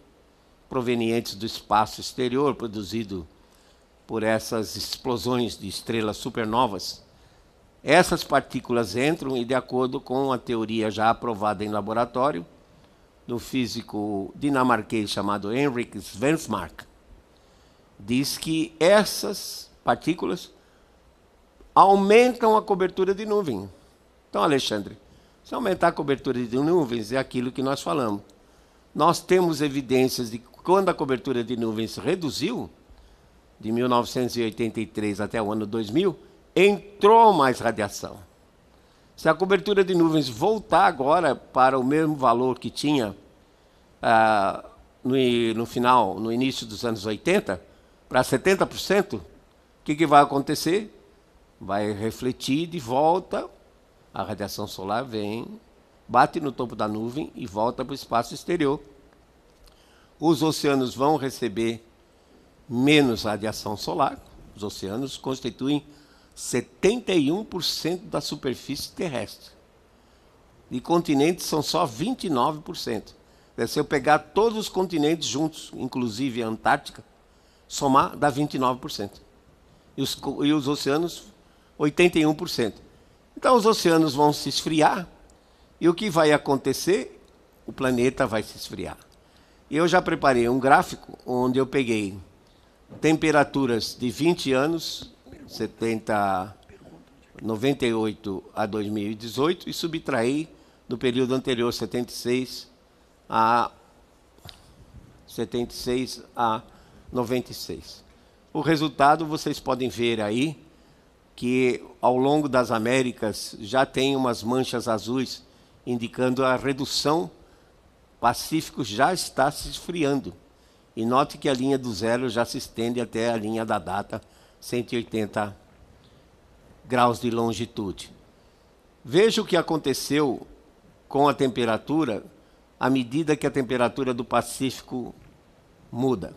provenientes do espaço exterior produzido por essas explosões de estrelas supernovas. Essas partículas entram e, de acordo com a teoria já aprovada em laboratório, do físico dinamarquês chamado Henrik Svensmark, diz que essas partículas aumentam a cobertura de nuvem. Então, Alexandre, Se aumentar a cobertura de nuvens, é aquilo que nós falamos. Nós temos evidências de que quando a cobertura de nuvens reduziu, de 1983 até o ano 2000, entrou mais radiação. Se a cobertura de nuvens voltar agora para o mesmo valor que tinha no início dos anos 80, para 70%, o que vai acontecer? Vai refletir de volta, a radiação solar vem, bate no topo da nuvem e volta para o espaço exterior. Os oceanos vão receber menos radiação solar. Os oceanos constituem 71% da superfície terrestre. E continentes são só 29%. Se eu pegar todos os continentes juntos, inclusive a Antártica, somar dá 29%. E os oceanos, 81%. Então os oceanos vão se esfriar, e o que vai acontecer? O planeta vai se esfriar. E eu já preparei um gráfico onde eu peguei temperaturas de 20 anos, 98 a 2018, e subtraí do período anterior, 76 a 96. O resultado vocês podem ver aí, que ao longo das Américas já tem umas manchas azuis indicando a redução. O Pacífico já está se esfriando. E note que a linha do zero já se estende até a linha da data, 180 graus de longitude. Veja o que aconteceu com a temperatura à medida que a temperatura do Pacífico muda.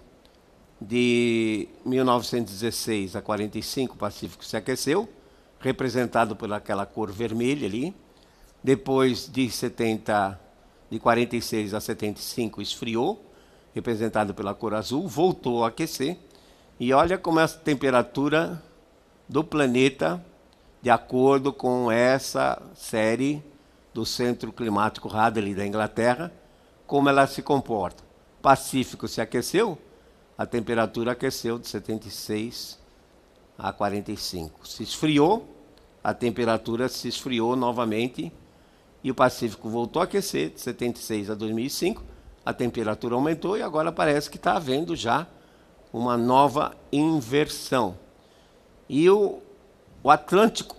De 1916 a 45, o Pacífico se aqueceu, representado por aquela cor vermelha ali. Depois de 46 a 75, esfriou, representado pela cor azul, voltou a aquecer. E olha como é a temperatura do planeta, de acordo com essa série do Centro Climático Hadley da Inglaterra, como ela se comporta. O Pacífico se aqueceu, a temperatura aqueceu de 76 a 45. Se esfriou, a temperatura se esfriou novamente e o Pacífico voltou a aquecer de 76 a 2005. A temperatura aumentou e agora parece que está havendo já uma nova inversão. E o Atlântico,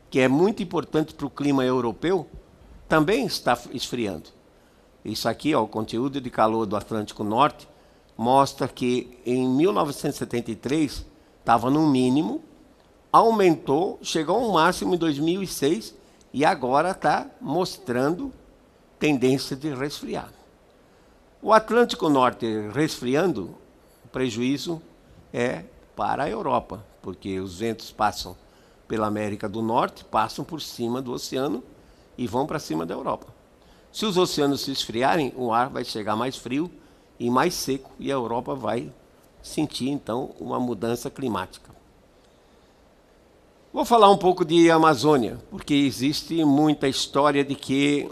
que é muito importante para o clima europeu, também está esfriando. Isso aqui, ó, o conteúdo de calor do Atlântico Norte, mostra que em 1973 estava no mínimo, aumentou, chegou a um máximo em 2006 e agora está mostrando tendência de resfriar. O Atlântico Norte resfriando, o prejuízo é para a Europa, porque os ventos passam pela América do Norte, passam por cima do oceano e vão para cima da Europa. Se os oceanos se esfriarem, o ar vai chegar mais frio e mais seco, e a Europa vai sentir, então, uma mudança climática. Vou falar um pouco de Amazônia, porque existe muita história de que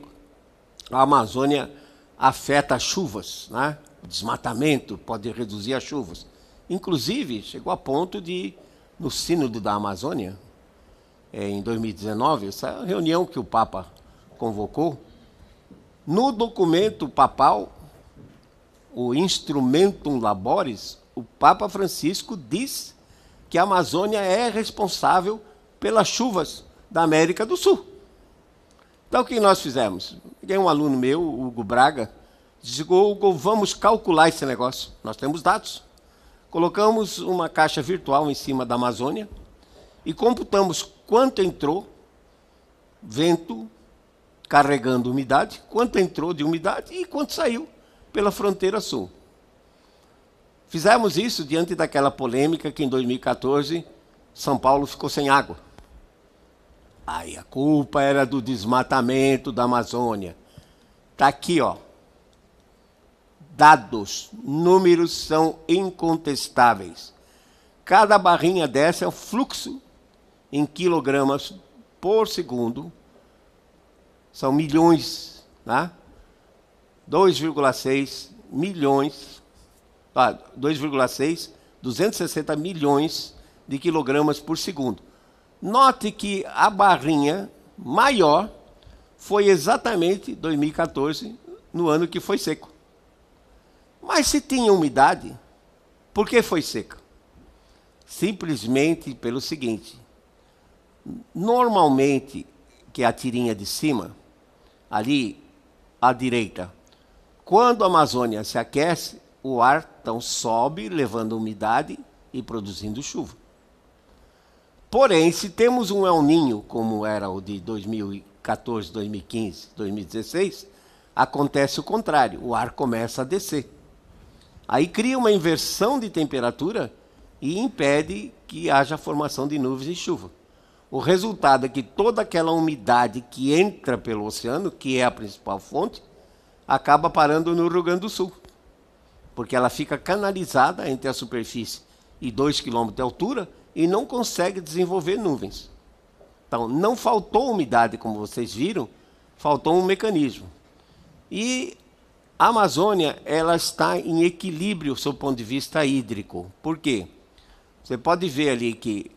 a Amazônia afeta as chuvas, né? O desmatamento pode reduzir as chuvas. Inclusive, chegou a ponto de, no Sínodo da Amazônia, em 2019, essa reunião que o Papa convocou, no documento papal, o Instrumentum Laboris, o Papa Francisco diz que a Amazônia é responsável pelas chuvas da América do Sul. Então, o que nós fizemos? Peguei um aluno meu, o Hugo Braga, disse: Hugo, vamos calcular esse negócio. Nós temos dados. Colocamos uma caixa virtual em cima da Amazônia e computamos quanto entrou vento carregando umidade, quanto entrou de umidade e quanto saiu pela fronteira sul. Fizemos isso diante daquela polêmica que em 2014 São Paulo ficou sem água. Aí a culpa era do desmatamento da Amazônia. Está aqui, ó. Dados, números são incontestáveis. Cada barrinha dessa é o fluxo em quilogramas por segundo. São milhões, né? 2,6 milhões, 260 milhões de quilogramas por segundo. Note que a barrinha maior foi exatamente 2014, no ano que foi seco. Mas se tinha umidade, por que foi seca? Simplesmente pelo seguinte: normalmente, que é a tirinha de cima, ali à direita, quando a Amazônia se aquece, o ar então sobe, levando umidade e produzindo chuva. Porém, se temos um El Niño, como era o de 2014, 2015, 2016, acontece o contrário, o ar começa a descer. Aí cria uma inversão de temperatura e impede que haja formação de nuvens e chuva. O resultado é que toda aquela umidade que entra pelo oceano, que é a principal fonte, acaba parando no Rio Grande do Sul, porque ela fica canalizada entre a superfície e 2 km de altura e não consegue desenvolver nuvens. Então, não faltou umidade, como vocês viram, faltou um mecanismo. E a Amazônia, ela está em equilíbrio sob o ponto de vista hídrico. Por quê? Você pode ver ali que,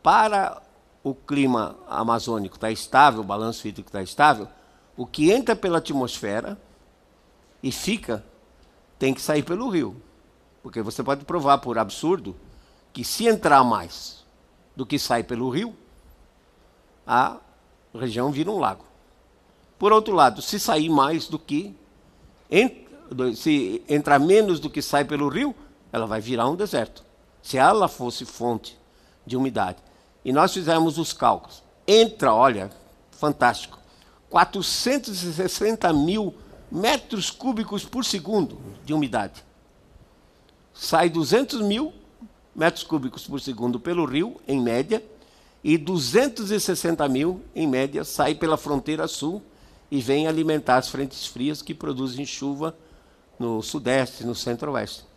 para o clima amazônico estar estável, o balanço hídrico está estável, o que entra pela atmosfera e fica, tem que sair pelo rio. Porque você pode provar, por absurdo, que se entrar mais do que sai pelo rio, a região vira um lago. Por outro lado, se sair mais do que... se entrar menos do que sai pelo rio, ela vai virar um deserto. Se ela fosse fonte de umidade. E nós fizemos os cálculos. Entra, olha, fantástico, 460 mil metros cúbicos por segundo de umidade. Sai 200 mil metros cúbicos por segundo pelo rio, em média, e 260 mil, em média, sai pela fronteira sul e vem alimentar as frentes frias que produzem chuva no sudeste, no centro-oeste.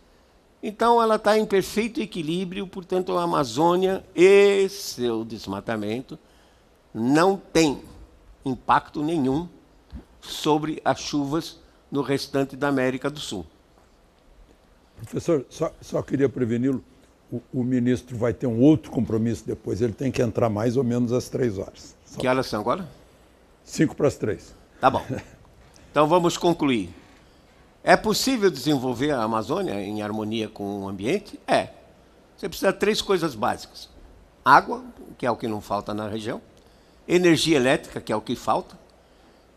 Então, ela está em perfeito equilíbrio, portanto, a Amazônia e seu desmatamento não tem impacto nenhum sobre as chuvas no restante da América do Sul. Professor, só queria preveni-lo, o ministro vai ter um outro compromisso depois, ele tem que entrar mais ou menos às 3 horas. Que horas são agora? 5 para as 3. Tá bom. Então, vamos concluir. É possível desenvolver a Amazônia em harmonia com o ambiente? É. Você precisa de 3 coisas básicas. Água, que é o que não falta na região. Energia elétrica, que é o que falta.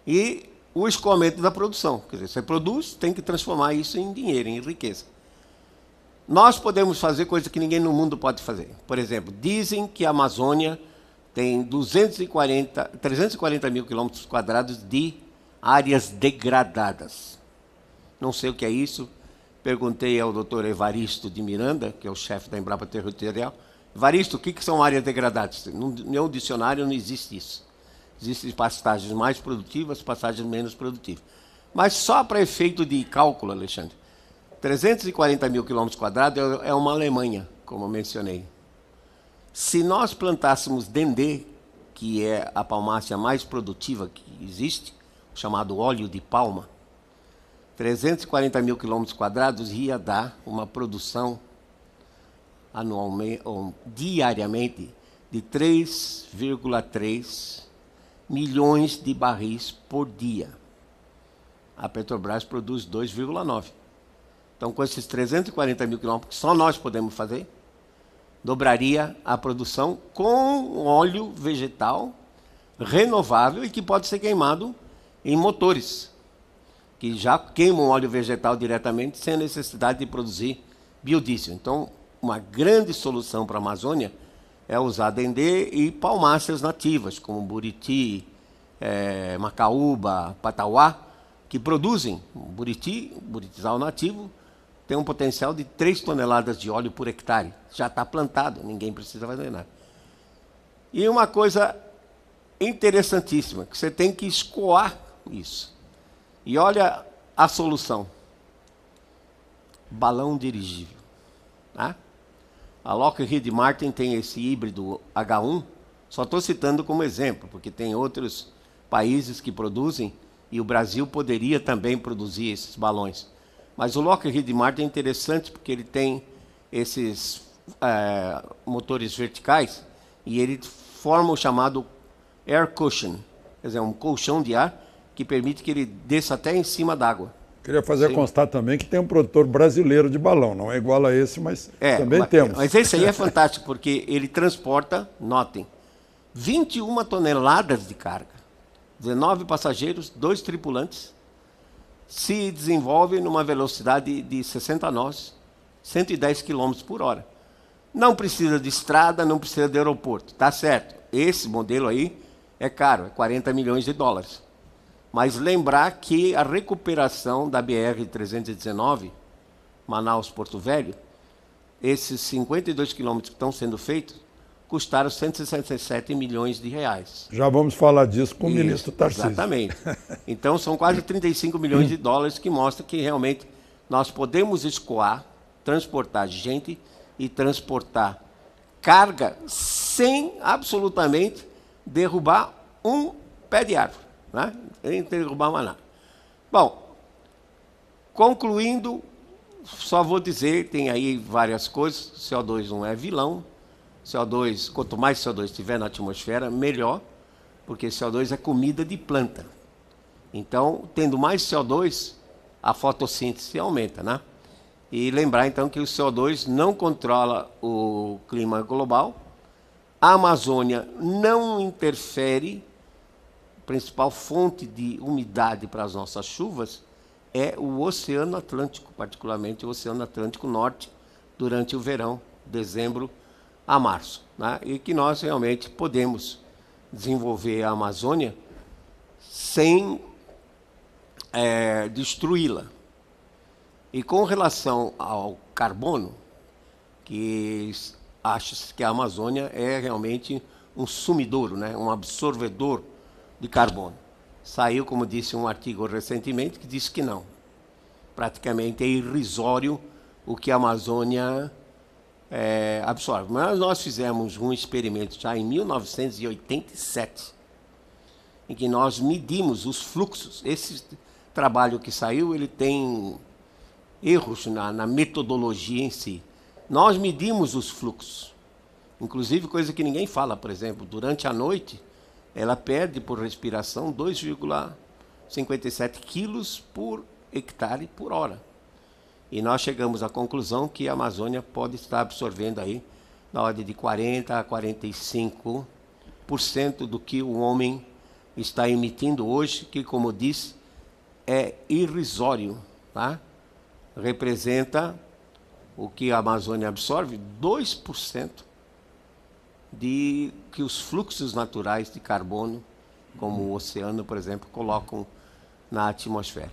E o escoamento da produção. Quer dizer, você produz, tem que transformar isso em dinheiro, em riqueza. Nós podemos fazer coisa que ninguém no mundo pode fazer. Por exemplo, dizem que a Amazônia tem 340 mil quilômetros quadrados de áreas degradadas. Não sei o que é isso. Perguntei ao doutor Evaristo de Miranda, que é o chefe da Embrapa Territorial. Evaristo, o que são áreas degradadas? No meu dicionário não existe isso. Existem pastagens mais produtivas, pastagens menos produtivas. Mas só para efeito de cálculo, Alexandre, 340 mil quilômetros quadrados é uma Alemanha, como eu mencionei. Se nós plantássemos dendê, que é a palmácea mais produtiva que existe, chamado óleo de palma, 340 mil quilômetros quadrados ia dar uma produção anualmente, ou diariamente, de 3,3 milhões de barris por dia. A Petrobras produz 2,9. Então, com esses 340 mil quilômetros, que só nós podemos fazer, dobraria a produção com óleo vegetal renovável e que pode ser queimado em motores, que já queimam óleo vegetal diretamente sem a necessidade de produzir biodiesel. Então, uma grande solução para a Amazônia é usar dendê e palmáceas nativas, como buriti, macaúba, patauá, que produzem. O buritizal nativo, tem um potencial de 3 toneladas de óleo por hectare. Já está plantado, ninguém precisa fazer nada. E uma coisa interessantíssima, que você tem que escoar isso. E olha a solução. Balão dirigível. Tá? A Lockheed Martin tem esse híbrido H1, só estou citando como exemplo, porque tem outros países que produzem, e o Brasil poderia também produzir esses balões. Mas o Lockheed Martin é interessante porque ele tem esses motores verticais e ele forma o chamado air cushion. quer dizer, um colchão de ar que permite que ele desça até em cima d'água. Queria fazer constar também que tem um produtor brasileiro de balão, não é igual a esse, mas também temos. Mas esse aí é fantástico, porque ele transporta, notem, 21 toneladas de carga, 19 passageiros, 2 tripulantes, se desenvolve numa velocidade de 60 nós, 110 km por hora. Não precisa de estrada, não precisa de aeroporto, tá certo. Esse modelo aí é caro, é 40 milhões de dólares. Mas lembrar que a recuperação da BR-319, Manaus-Porto Velho, esses 52 quilômetros que estão sendo feitos, custaram 167 milhões de reais. Já vamos falar disso com o ministro Tarcísio. Exatamente. Então, são quase 35 milhões de dólares, que mostra que realmente nós podemos escoar, transportar gente e transportar carga sem absolutamente derrubar um pé de árvore, né? Sem derrubar uma nada. Bom, concluindo, só vou dizer, tem aí várias coisas, CO2 não é vilão, CO2, quanto mais CO2 tiver na atmosfera, melhor, porque CO2 é comida de planta. Então, tendo mais CO2, a fotossíntese aumenta, né? E lembrar, então, que o CO2 não controla o clima global, a Amazônia não interfere, a principal fonte de umidade para as nossas chuvas é o Oceano Atlântico, particularmente o Oceano Atlântico Norte, durante o verão, dezembro a março, né? E que nós realmente podemos desenvolver a Amazônia sem destruí-la. E com relação ao carbono, que acha-se que a Amazônia é realmente um sumidouro, né? Um absorvedor de carbono. Saiu, como disse, um artigo recentemente que diz que não. Praticamente é irrisório o que a Amazônia absorve. Mas nós fizemos um experimento já em 1987, em que nós medimos os fluxos. Esse trabalho que saiu, ele tem erros na metodologia em si. Nós medimos os fluxos, inclusive coisa que ninguém fala, por exemplo, durante a noite, ela perde por respiração 2,57 quilos por hectare por hora. E nós chegamos à conclusão que a Amazônia pode estar absorvendo aí na ordem de 40% a 45% do que o homem está emitindo hoje, que, como disse, é irrisório, tá? Representa o que a Amazônia absorve, 2% de que os fluxos naturais de carbono, como o oceano, por exemplo, colocam na atmosfera.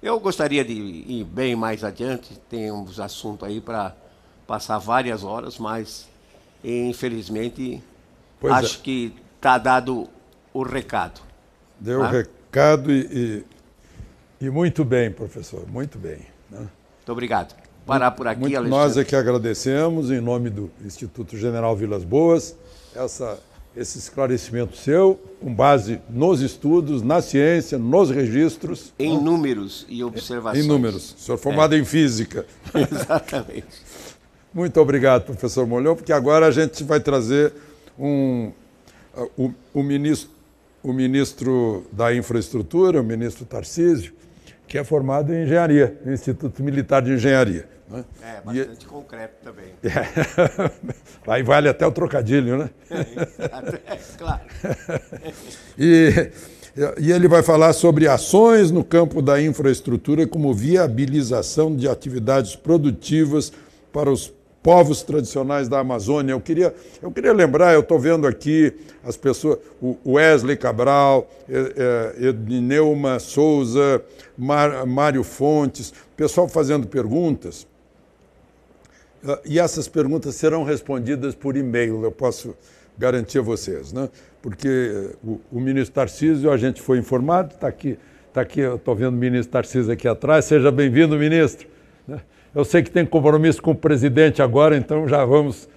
Eu gostaria de ir bem mais adiante, temos assunto aí para passar várias horas, mas, infelizmente, acho que está dado o recado. Deu o recado e muito bem, professor, muito bem, né? Muito obrigado. Parar por aqui, Alexandre. Nós é que agradecemos, em nome do Instituto General Vilas Boas, esse esclarecimento seu, com base nos estudos, na ciência, nos registros. Em números e observações. Em números. O senhor formado em física. Exatamente. Muito obrigado, professor Molhão, porque agora a gente vai trazer o ministro da Infraestrutura, o ministro Tarcísio, que é formado em engenharia, no Instituto Militar de Engenharia. Né? Bastante concreto também. Aí vale até o trocadilho, né? Claro. E ele vai falar sobre ações no campo da infraestrutura como viabilização de atividades produtivas para os povos tradicionais da Amazônia. Eu queria lembrar, eu estou vendo aqui as pessoas, o Wesley Cabral, Neuma Souza, Mário Fontes, pessoal fazendo perguntas. E essas perguntas serão respondidas por e-mail, eu posso garantir a vocês, né? Porque o ministro Tarcísio, a gente foi informado, está aqui, eu estou vendo o ministro Tarcísio aqui atrás. Seja bem-vindo, ministro. Eu sei que tem compromisso com o presidente agora, então já vamos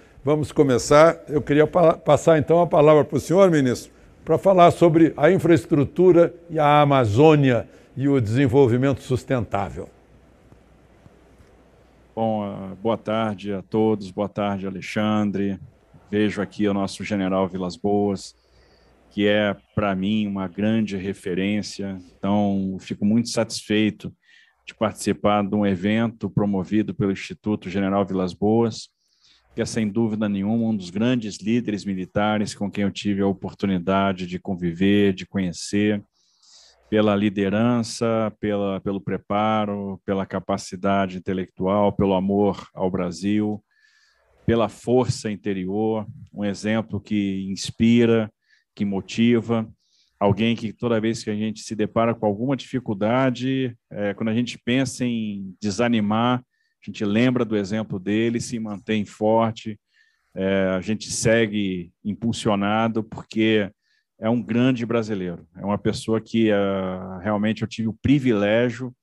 começar. Eu queria passar então a palavra para o senhor, ministro, para falar sobre a infraestrutura e a Amazônia e o desenvolvimento sustentável. Bom, boa tarde a todos, boa tarde, Alexandre. Vejo aqui o nosso general Vilas Boas, que é, para mim, uma grande referência. Então, fico muito satisfeito de participar de um evento promovido pelo Instituto General Vilas Boas, que é, sem dúvida nenhuma, um dos grandes líderes militares com quem eu tive a oportunidade de conviver, de conhecer, pela liderança, pelo preparo, pela capacidade intelectual, pelo amor ao Brasil, pela força interior, um exemplo que inspira, que motiva, alguém que toda vez que a gente se depara com alguma dificuldade, quando a gente pensa em desanimar, a gente lembra do exemplo dele, se mantém forte, a gente segue impulsionado, porque é um grande brasileiro, é uma pessoa que realmente eu tive o privilégio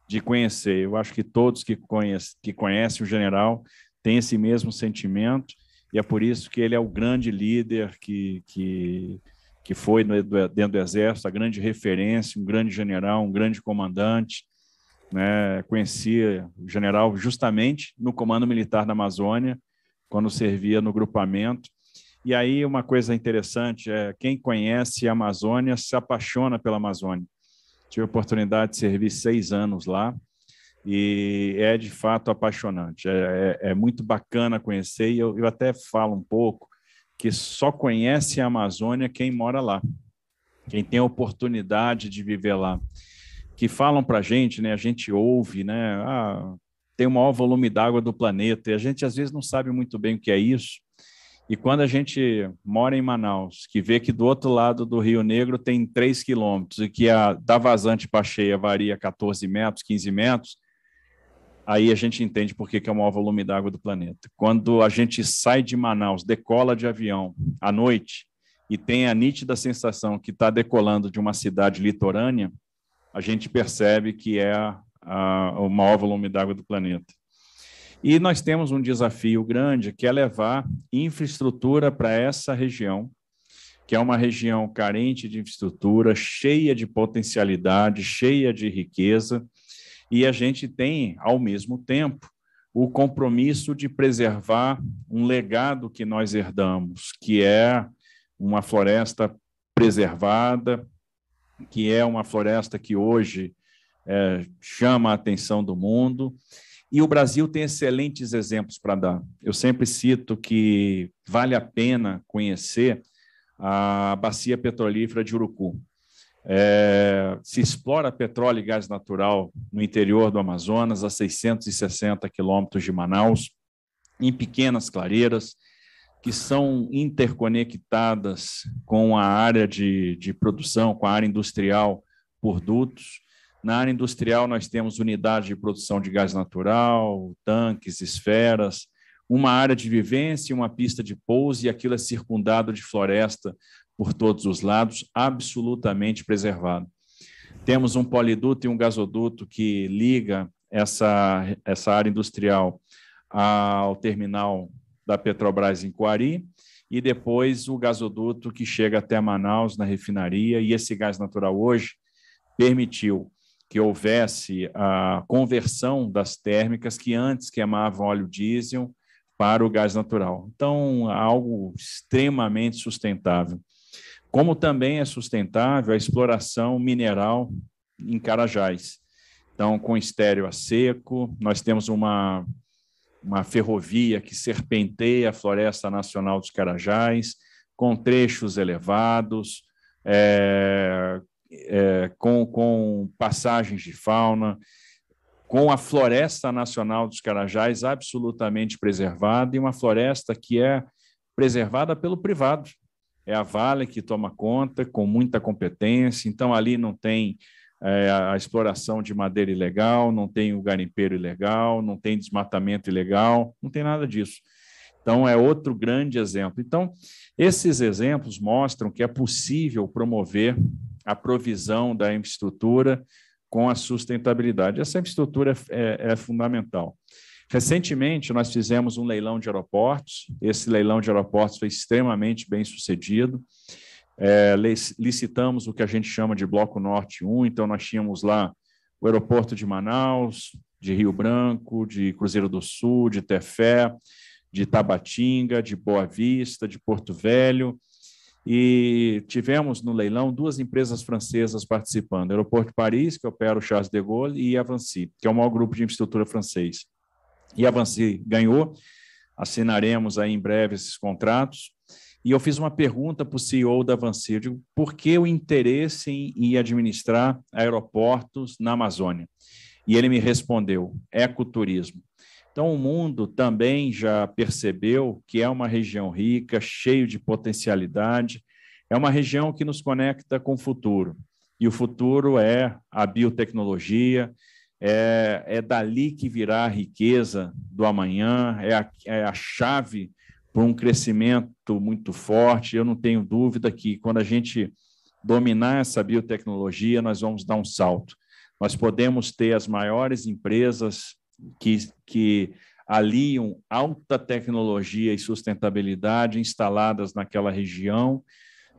de conhecer. Eu acho que todos que conhecem o general têm esse mesmo sentimento, e é por isso que ele é o grande líder que foi dentro do Exército, a grande referência, um grande general, um grande comandante. Né? Conheci o general justamente no Comando Militar da Amazônia, quando servia no grupamento. E aí uma coisa interessante é quem conhece a Amazônia se apaixona pela Amazônia. Tive a oportunidade de servir 6 anos lá e é de fato apaixonante. É muito bacana conhecer e eu até falo um pouco que só conhece a Amazônia quem mora lá, quem tem a oportunidade de viver lá. Que falam para a gente, né? A gente ouve, né? Tem o maior volume d'água do planeta e a gente às vezes não sabe muito bem o que é isso. E quando a gente mora em Manaus, que vê que do outro lado do Rio Negro tem 3 quilômetros e que da vazante para a cheia varia 14 metros, 15 metros, aí a gente entende por que é o maior volume d'água do planeta. Quando a gente sai de Manaus, decola de avião à noite e tem a nítida sensação que está decolando de uma cidade litorânea, a gente percebe que é o maior volume d'água do planeta. E nós temos um desafio grande, que é levar infraestrutura para essa região, que é uma região carente de infraestrutura, cheia de potencialidade, cheia de riqueza, e a gente tem, ao mesmo tempo, o compromisso de preservar um legado que nós herdamos, que é uma floresta preservada, que é uma floresta que hoje chama a atenção do mundo, e o Brasil tem excelentes exemplos para dar. Eu sempre cito que vale a pena conhecer a bacia petrolífera de Urucu. Se explora petróleo e gás natural no interior do Amazonas, a 660 quilômetros de Manaus, em pequenas clareiras, que são interconectadas com a área de produção, com a área industrial por dutos. Na área industrial, nós temos unidades de produção de gás natural, tanques, esferas, uma área de vivência, uma pista de pouso, e aquilo é circundado de floresta por todos os lados, absolutamente preservado. Temos um poliduto e um gasoduto que liga essa área industrial ao terminal da Petrobras em Coari, e depois o gasoduto que chega até Manaus, na refinaria, e esse gás natural hoje permitiu que houvesse a conversão das térmicas que antes queimavam óleo diesel para o gás natural. Então, algo extremamente sustentável. Como também é sustentável a exploração mineral em Carajás. Então, com estéreo a seco, nós temos uma ferrovia que serpenteia a Floresta Nacional dos Carajás, com trechos elevados, com passagens de fauna, com a Floresta Nacional dos Carajás absolutamente preservada, e uma floresta que é preservada pelo privado. É a Vale que toma conta, com muita competência, então ali não tem a exploração de madeira ilegal, não tem o garimpeiro ilegal, não tem desmatamento ilegal, não tem nada disso. Então, é outro grande exemplo. Então, esses exemplos mostram que é possível promover a provisão da infraestrutura com a sustentabilidade. Essa infraestrutura é fundamental. Recentemente, nós fizemos um leilão de aeroportos. Esse leilão de aeroportos foi extremamente bem sucedido. Licitamos o que a gente chama de Bloco Norte 1, então nós tínhamos lá o aeroporto de Manaus, de Rio Branco, de Cruzeiro do Sul, de Tefé, de Tabatinga, de Boa Vista, de Porto Velho, e tivemos no leilão 2 empresas francesas participando, Aeroporto de Paris, que opera o Charles de Gaulle, e a Vinci, que é o maior grupo de infraestrutura francês. E a Vinci ganhou, assinaremos aí em breve esses contratos. E eu fiz uma pergunta para o CEO da Vinci, eu digo, por que o interesse em administrar aeroportos na Amazônia? E ele me respondeu, ecoturismo. Então, o mundo também já percebeu que é uma região rica, cheia de potencialidade, é uma região que nos conecta com o futuro. E o futuro é a biotecnologia, é dali que virá a riqueza do amanhã, é a chave para um crescimento muito forte. Eu não tenho dúvida que, quando a gente dominar essa biotecnologia, nós vamos dar um salto. Nós podemos ter as maiores empresas que aliam alta tecnologia e sustentabilidade instaladas naquela região,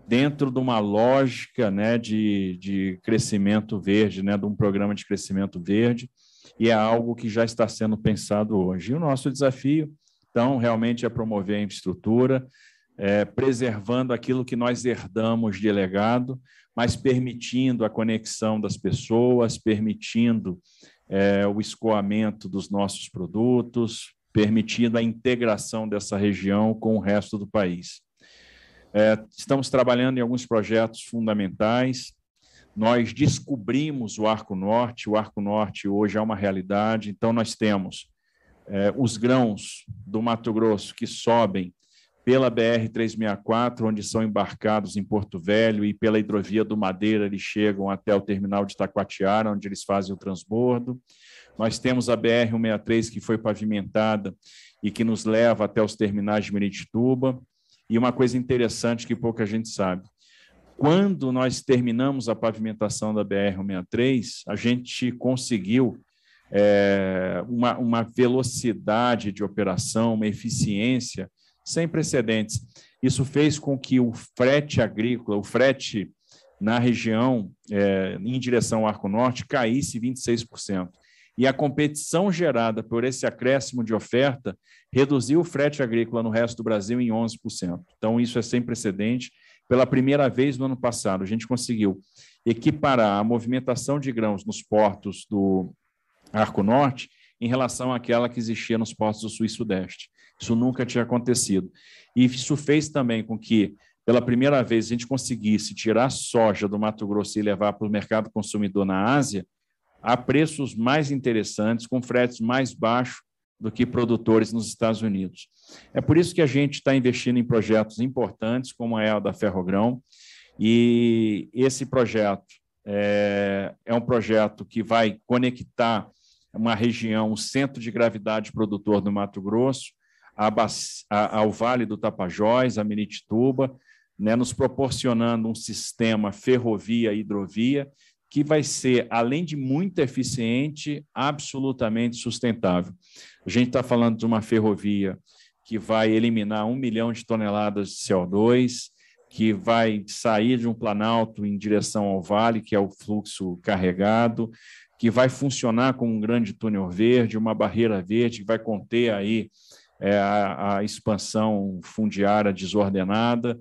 dentro de uma lógica, né, de crescimento verde, né, de um programa de crescimento verde, e é algo que já está sendo pensado hoje. E o nosso desafio, então, realmente é promover a infraestrutura, preservando aquilo que nós herdamos de legado, mas permitindo a conexão das pessoas, permitindo o escoamento dos nossos produtos, permitindo a integração dessa região com o resto do país. Estamos trabalhando em alguns projetos fundamentais. Nós descobrimos o Arco Norte hoje é uma realidade, então nós temos os grãos do Mato Grosso que sobem pela BR-364, onde são embarcados em Porto Velho, e pela hidrovia do Madeira eles chegam até o terminal de Taquatiara, onde eles fazem o transbordo. Nós temos a BR-163, que foi pavimentada e que nos leva até os terminais de Miritituba. E uma coisa interessante que pouca gente sabe, quando nós terminamos a pavimentação da BR-163, a gente conseguiu uma velocidade de operação, uma eficiência sem precedentes. Isso fez com que o frete agrícola, o frete na região em direção ao Arco Norte caísse 26%. E a competição gerada por esse acréscimo de oferta reduziu o frete agrícola no resto do Brasil em 11%. Então, isso é sem precedente. Pela primeira vez no ano passado, a gente conseguiu equiparar a movimentação de grãos nos portos do Arco Norte em relação àquela que existia nos portos do Sul e Sudeste. Isso nunca tinha acontecido. E isso fez também com que, pela primeira vez, a gente conseguisse tirar a soja do Mato Grosso e levar para o mercado consumidor na Ásia a preços mais interessantes, com fretes mais baixos do que produtores nos Estados Unidos. É por isso que a gente está investindo em projetos importantes, como é o da Ferrogrão, e esse projeto é um projeto que vai conectar uma região, um centro de gravidade produtor do Mato Grosso, ao Vale do Tapajós, a Miritituba, né, nos proporcionando um sistema ferrovia e hidrovia que vai ser, além de muito eficiente, absolutamente sustentável. A gente está falando de uma ferrovia que vai eliminar 1 milhão de toneladas de CO2, que vai sair de um planalto em direção ao vale, que é o fluxo carregado, que vai funcionar como um grande túnel verde, uma barreira verde, que vai conter aí a expansão fundiária desordenada,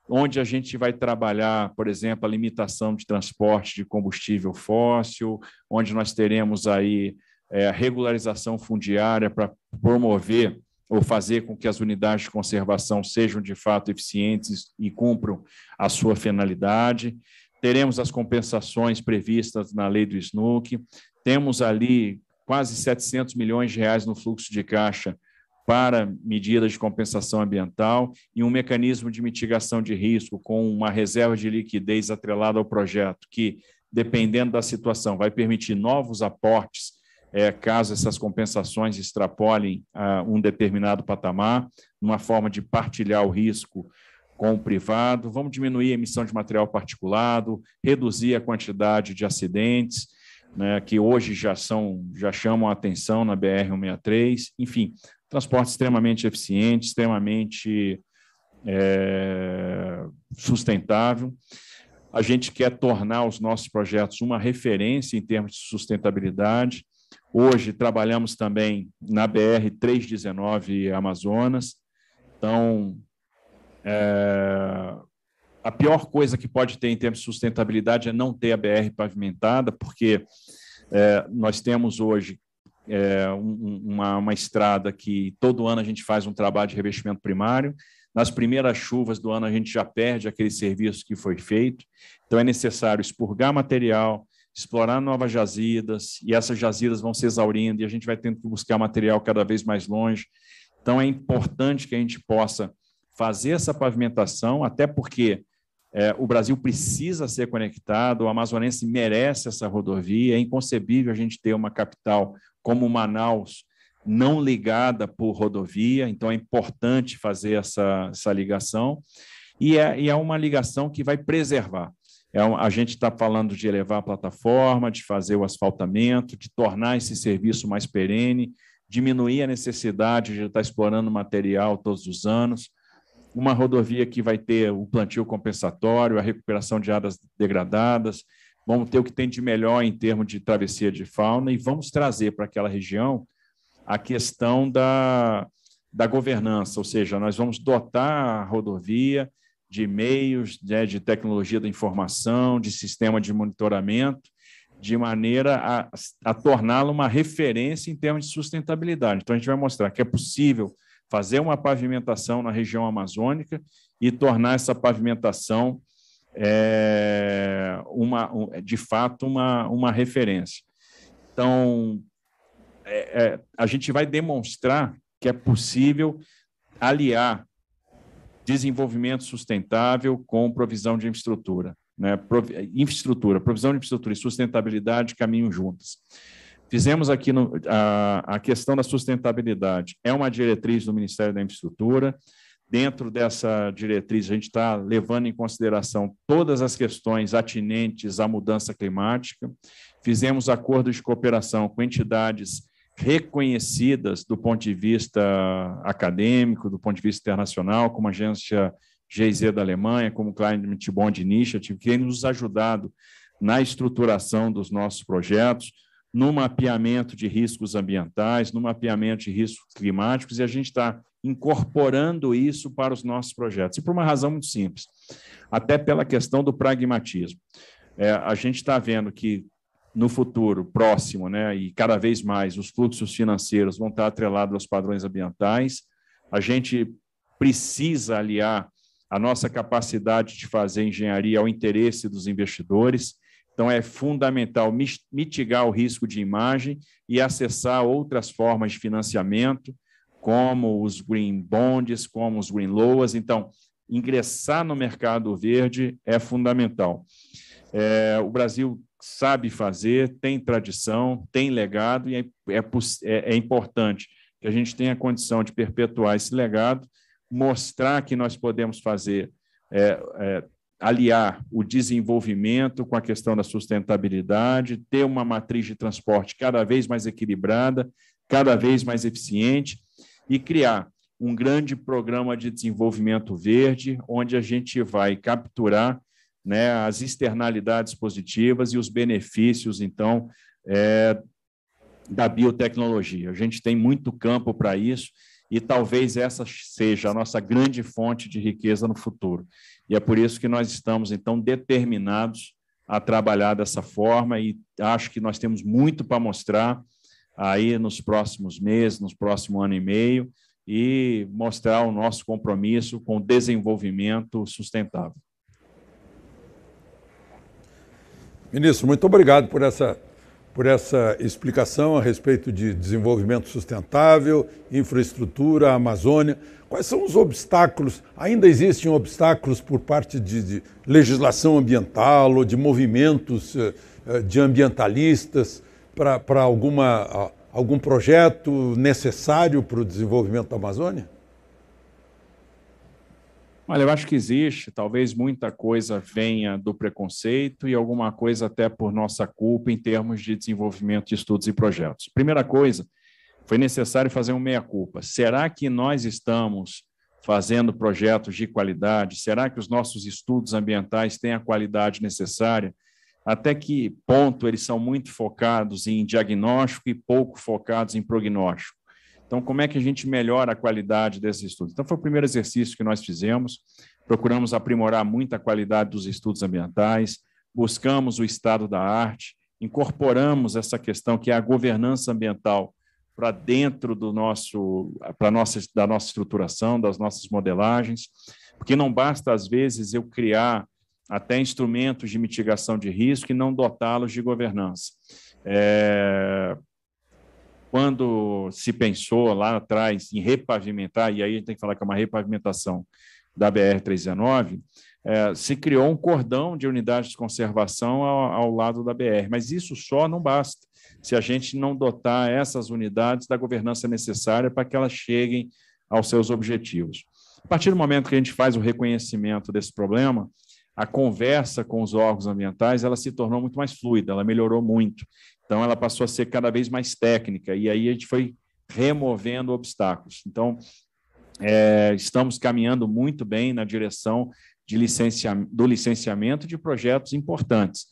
onde a gente vai trabalhar, por exemplo, a limitação de transporte de combustível fóssil, onde nós teremos aí a regularização fundiária para promover ou fazer com que as unidades de conservação sejam de fato eficientes e cumpram a sua finalidade. Teremos as compensações previstas na lei do SNUC, temos ali quase 700 milhões de reais no fluxo de caixa para medidas de compensação ambiental e um mecanismo de mitigação de risco com uma reserva de liquidez atrelada ao projeto, que, dependendo da situação, vai permitir novos aportes, caso essas compensações extrapolem um determinado patamar, uma forma de partilhar o risco com o privado. Vamos diminuir a emissão de material particulado, reduzir a quantidade de acidentes, né, que hoje já chamam a atenção na BR-163, enfim, transporte extremamente eficiente, extremamente sustentável. A gente quer tornar os nossos projetos uma referência em termos de sustentabilidade. Hoje trabalhamos também na BR-319 Amazonas. Então, A pior coisa que pode ter em termos de sustentabilidade é não ter a BR pavimentada, porque nós temos hoje uma estrada que todo ano a gente faz um trabalho de revestimento primário. Nas primeiras chuvas do ano a gente já perde aquele serviço que foi feito. Então é necessário expurgar material, explorar novas jazidas, e essas jazidas vão se exaurindo e a gente vai tendo que buscar material cada vez mais longe. Então é importante que a gente possa fazer essa pavimentação, até porque o Brasil precisa ser conectado, o amazonense merece essa rodovia, é inconcebível a gente ter uma capital como Manaus não ligada por rodovia, então é importante fazer essa ligação, e é uma ligação que vai preservar. A gente está falando de elevar a plataforma, de fazer o asfaltamento, de tornar esse serviço mais perene, diminuir a necessidade de estar explorando material todos os anos, uma rodovia que vai ter o plantio compensatório, a recuperação de áreas degradadas, vamos ter o que tem de melhor em termos de travessia de fauna e vamos trazer para aquela região a questão da governança, ou seja, nós vamos dotar a rodovia de meios, de tecnologia da informação, de sistema de monitoramento, de maneira a torná-la uma referência em termos de sustentabilidade. Então, a gente vai mostrar que é possível fazer uma pavimentação na região amazônica e tornar essa pavimentação, de fato, uma referência. Então, a gente vai demonstrar que é possível aliar desenvolvimento sustentável com provisão de infraestrutura, né? Provisão de infraestrutura e sustentabilidade caminham juntas. Fizemos aqui a questão da sustentabilidade, é uma diretriz do Ministério da Infraestrutura. Dentro dessa diretriz, a gente está levando em consideração todas as questões atinentes à mudança climática. Fizemos acordos de cooperação com entidades reconhecidas do ponto de vista acadêmico, do ponto de vista internacional, como a agência GIZ da Alemanha, como o Climate Bond Initiative, que tem nos ajudado na estruturação dos nossos projetos, no mapeamento de riscos ambientais, no mapeamento de riscos climáticos, e a gente está incorporando isso para os nossos projetos. E por uma razão muito simples, até pela questão do pragmatismo. A gente está vendo que, no futuro próximo, né, e cada vez mais, os fluxos financeiros vão estar atrelados aos padrões ambientais. A gente precisa aliar a nossa capacidade de fazer engenharia ao interesse dos investidores. Então, é fundamental mitigar o risco de imagem e acessar outras formas de financiamento, como os green bonds, como os green loans. Então, ingressar no mercado verde é fundamental. O Brasil sabe fazer, tem tradição, tem legado, e é importante que a gente tenha a condição de perpetuar esse legado, mostrar que nós podemos fazer, aliar o desenvolvimento com a questão da sustentabilidade, ter uma matriz de transporte cada vez mais equilibrada, cada vez mais eficiente, e criar um grande programa de desenvolvimento verde, onde a gente vai capturar, né, as externalidades positivas e os benefícios, então, da biotecnologia. A gente tem muito campo para isso e talvez essa seja a nossa grande fonte de riqueza no futuro. E é por isso que nós estamos, então, determinados a trabalhar dessa forma e acho que nós temos muito para mostrar aí nos próximos meses, nos próximos ano e meio, e mostrar o nosso compromisso com o desenvolvimento sustentável. Ministro, muito obrigado por essa explicação a respeito de desenvolvimento sustentável, infraestrutura, Amazônia. Quais são os obstáculos? Ainda existem obstáculos por parte de legislação ambiental ou de movimentos de ambientalistas para algum projeto necessário para o desenvolvimento da Amazônia? Olha, eu acho que existe, talvez muita coisa venha do preconceito e alguma coisa até por nossa culpa em termos de desenvolvimento de estudos e projetos. Primeira coisa, foi necessário fazer um meia-culpa. Será que nós estamos fazendo projetos de qualidade? Será que os nossos estudos ambientais têm a qualidade necessária? Até que ponto eles são muito focados em diagnóstico e pouco focados em prognóstico? Então, como é que a gente melhora a qualidade desses estudos? Então, foi o primeiro exercício que nós fizemos. procuramos aprimorar muito a qualidade dos estudos ambientais, buscamos o estado da arte, incorporamos essa questão que é a governança ambiental para dentro da nossa estruturação, das nossas modelagens, porque não basta, às vezes, eu criar até instrumentos de mitigação de risco e não dotá-los de governança. Quando se pensou lá atrás em repavimentar, e aí a gente tem que falar que é uma repavimentação da BR-319, se criou um cordão de unidades de conservação ao lado da BR, mas isso só não basta se a gente não dotar essas unidades da governança necessária para que elas cheguem aos seus objetivos. A partir do momento que a gente faz o reconhecimento desse problema, a conversa com os órgãos ambientais ela se tornou muito mais fluida, ela melhorou muito. Então, ela passou a ser cada vez mais técnica, e aí a gente foi removendo obstáculos. Então, estamos caminhando muito bem na direção do licenciamento de projetos importantes.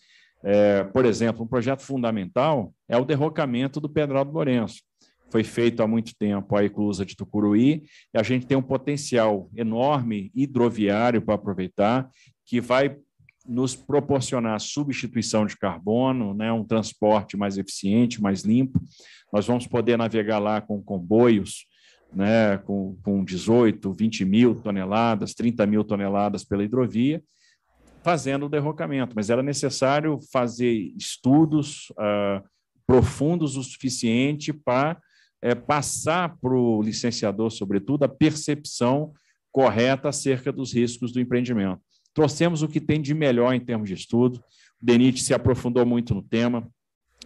Por exemplo, um projeto fundamental é o derrocamento do Pedral do Lourenço. Foi feito há muito tempo a eclusa de Tucuruí, e a gente tem um potencial enorme hidroviário para aproveitar, que vai nos proporcionar substituição de carbono, né, um transporte mais eficiente, mais limpo. Nós vamos poder navegar lá com comboios, né, com 18, 20 mil toneladas, 30 mil toneladas pela hidrovia, fazendo o derrocamento. Mas era necessário fazer estudos profundos o suficiente para passar para o licenciador, sobretudo, a percepção correta acerca dos riscos do empreendimento. Trouxemos o que tem de melhor em termos de estudo, o DENIT se aprofundou muito no tema,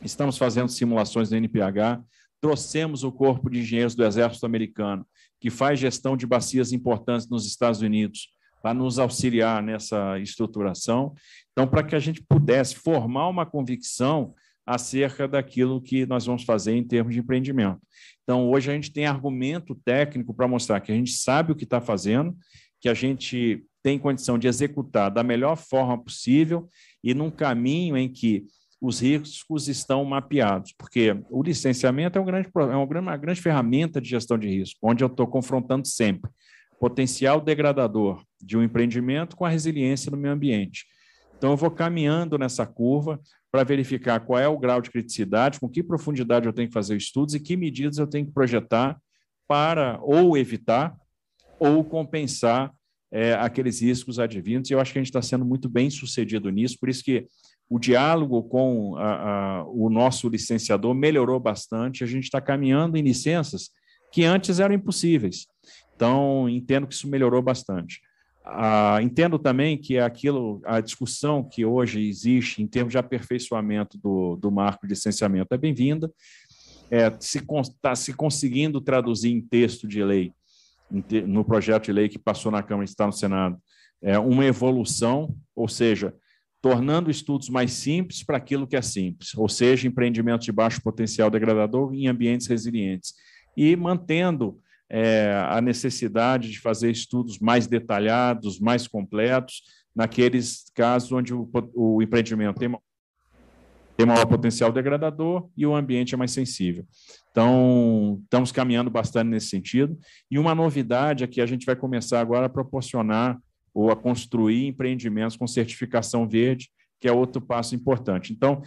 estamos fazendo simulações do NPH, trouxemos o Corpo de Engenheiros do Exército Americano, que faz gestão de bacias importantes nos Estados Unidos, para nos auxiliar nessa estruturação, então, para que a gente pudesse formar uma convicção acerca daquilo que nós vamos fazer em termos de empreendimento. Então, hoje a gente tem argumento técnico para mostrar que a gente sabe o que está fazendo, que a gente tem condição de executar da melhor forma possível e num caminho em que os riscos estão mapeados, porque o licenciamento é uma grande ferramenta de gestão de risco, onde eu estou confrontando sempre o potencial degradador de um empreendimento com a resiliência do meio ambiente. Então, eu vou caminhando nessa curva para verificar qual é o grau de criticidade, com que profundidade eu tenho que fazer estudos e que medidas eu tenho que projetar para ou evitar ou compensar aqueles riscos advindos. E eu acho que a gente está sendo muito bem sucedido nisso, por isso que o diálogo com o nosso licenciador melhorou bastante, a gente está caminhando em licenças que antes eram impossíveis. Então, entendo que isso melhorou bastante. Entendo também que a discussão que hoje existe em termos de aperfeiçoamento do marco de licenciamento é bem-vinda, está se conseguindo traduzir em texto de lei, no projeto de lei que passou na Câmara e está no Senado, uma evolução, ou seja, tornando estudos mais simples para aquilo que é simples, ou seja, empreendimentos de baixo potencial degradador em ambientes resilientes, e mantendo a necessidade de fazer estudos mais detalhados, mais completos, naqueles casos onde o empreendimento tem maior potencial degradador e o ambiente é mais sensível. Então, estamos caminhando bastante nesse sentido. E uma novidade é que a gente vai começar agora a proporcionar ou a construir empreendimentos com certificação verde, que é outro passo importante. Então,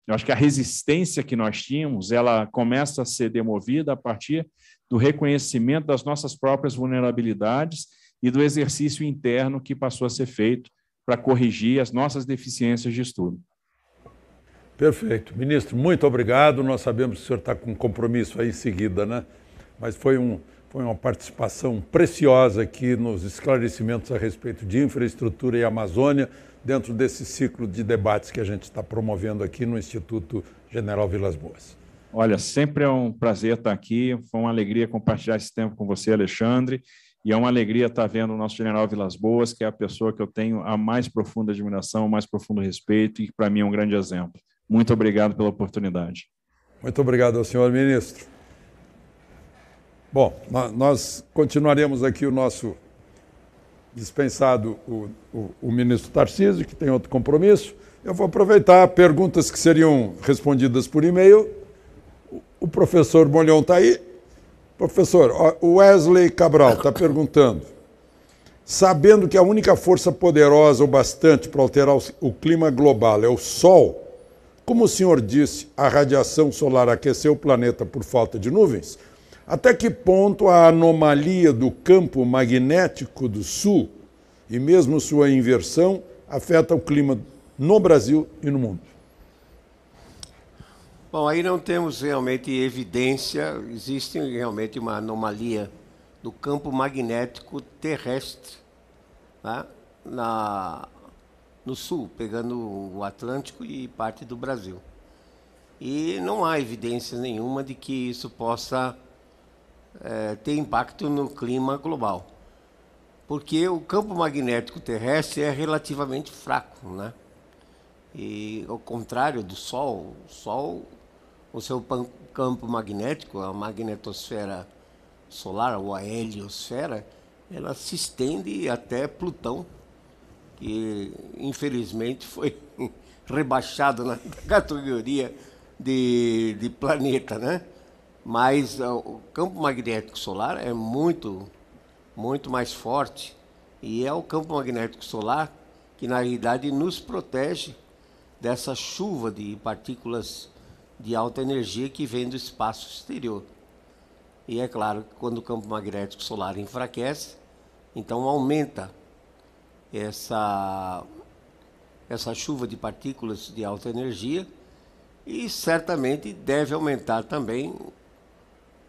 eu acho que a resistência que nós tínhamos, ela começa a ser demovida a partir do reconhecimento das nossas próprias vulnerabilidades e do exercício interno que passou a ser feito para corrigir as nossas deficiências de estudo. Perfeito. Ministro, muito obrigado. Nós sabemos que o senhor está com um compromisso aí em seguida, né? Mas foi uma participação preciosa aqui nos esclarecimentos a respeito de infraestrutura e Amazônia, dentro desse ciclo de debates que a gente está promovendo aqui no Instituto General Vilas Boas. Olha, sempre é um prazer estar aqui, foi uma alegria compartilhar esse tempo com você, Alexandre, e é uma alegria estar vendo o nosso General Vilas Boas, que é a pessoa que eu tenho a mais profunda admiração, o mais profundo respeito e que, para mim, é um grande exemplo. Muito obrigado pela oportunidade. Muito obrigado ao senhor ministro. Bom, nós continuaremos aqui o nosso dispensado, o ministro Tarcísio, que tem outro compromisso. Eu vou aproveitar perguntas que seriam respondidas por e-mail. O professor Molhon está aí. Professor, o Wesley Cabral está perguntando: sabendo que a única força poderosa o bastante para alterar o clima global é o Sol, como o senhor disse, a radiação solar aqueceu o planeta por falta de nuvens, até que ponto a anomalia do campo magnético do Sul e mesmo sua inversão afeta o clima no Brasil e no mundo? Bom, aí não temos realmente evidência, existe realmente uma anomalia do campo magnético terrestre, tá? No sul, pegando o Atlântico e parte do Brasil. E não há evidência nenhuma de que isso possa ter impacto no clima global. Porque o campo magnético terrestre é relativamente fraco, né? E ao contrário do Sol, o seu campo magnético, a magnetosfera solar, ou a heliosfera, ela se estende até Plutão, que infelizmente foi rebaixado na categoria de planeta, né? Mas o campo magnético solar é muito mais forte, e é o campo magnético solar que, na realidade, nos protege dessa chuva de partículas de alta energia que vem do espaço exterior. E é claro que quando o campo magnético solar enfraquece, então aumenta essa chuva de partículas de alta energia, e certamente deve aumentar também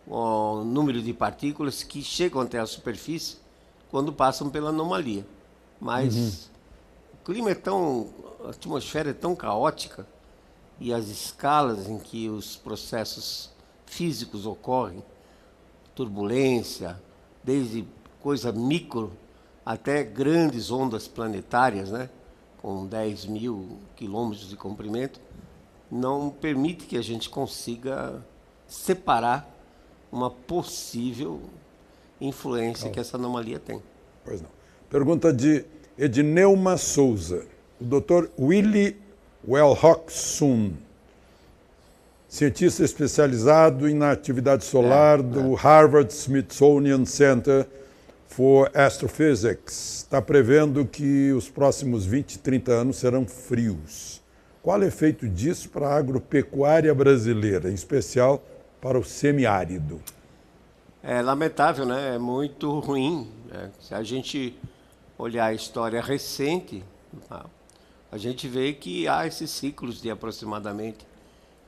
o número de partículas que chegam até a superfície quando passam pela anomalia. Mas o clima a atmosfera é tão caótica, e as escalas em que os processos físicos ocorrem, turbulência, desde coisa micro até grandes ondas planetárias, né, com 10.000 quilômetros de comprimento, não permite que a gente consiga separar uma possível influência que essa anomalia tem. Pois não. Pergunta de Edneuma Souza. O Dr. Willy Wellhockson, cientista especializado na atividade solar do Harvard Smithsonian Center for Astrophysics, está prevendo que os próximos 20, 30 anos serão frios. Qual é o efeito disso para a agropecuária brasileira, em especial para o semiárido? É lamentável, né? É muito ruim, né? Se a gente olhar a história recente, a gente vê que há esses ciclos de aproximadamente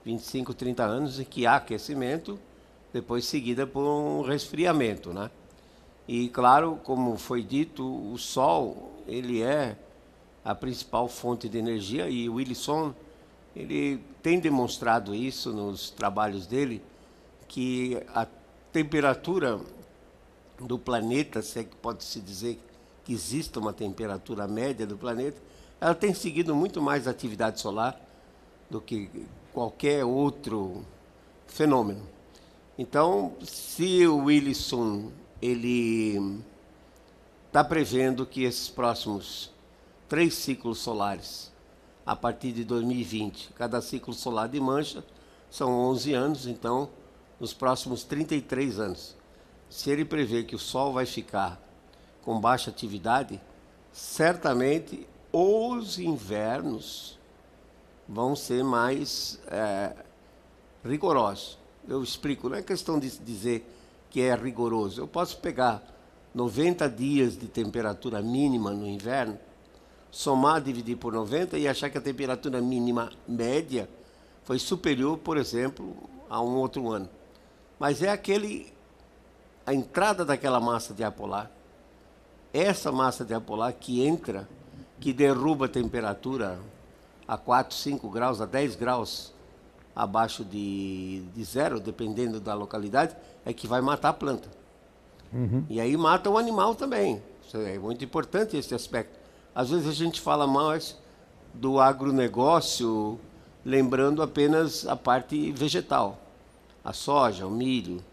25, 30 anos em que há aquecimento, depois seguida por um resfriamento, né? E claro, como foi dito, o Sol, ele é a principal fonte de energia, e o Wilson, ele tem demonstrado isso nos trabalhos dele, que a temperatura do planeta, se é que pode-se dizer que existe uma temperatura média do planeta, ela tem seguido muito mais a atividade solar do que qualquer outro fenômeno. Então, se o Wilson ele está prevendo que esses próximos 3 ciclos solares, a partir de 2020, cada ciclo solar de mancha são 11 anos, então, nos próximos 33 anos, se ele prevê que o Sol vai ficar com baixa atividade, certamente os invernos vão ser mais rigorosos. Eu explico, não é questão de dizer que é rigoroso. Eu posso pegar 90 dias de temperatura mínima no inverno, somar, dividir por 90 e achar que a temperatura mínima média foi superior, por exemplo, a um outro ano. Mas é a entrada daquela massa de ar polar, essa massa de ar polar que entra, que derruba a temperatura a 4, 5 graus, a 10 graus abaixo de zero, dependendo da localidade, é que vai matar a planta. E aí mata o animal também. Isso é muito importante, esse aspecto. Às vezes a gente fala mais do agronegócio, lembrando apenas a parte vegetal, a soja, o milho.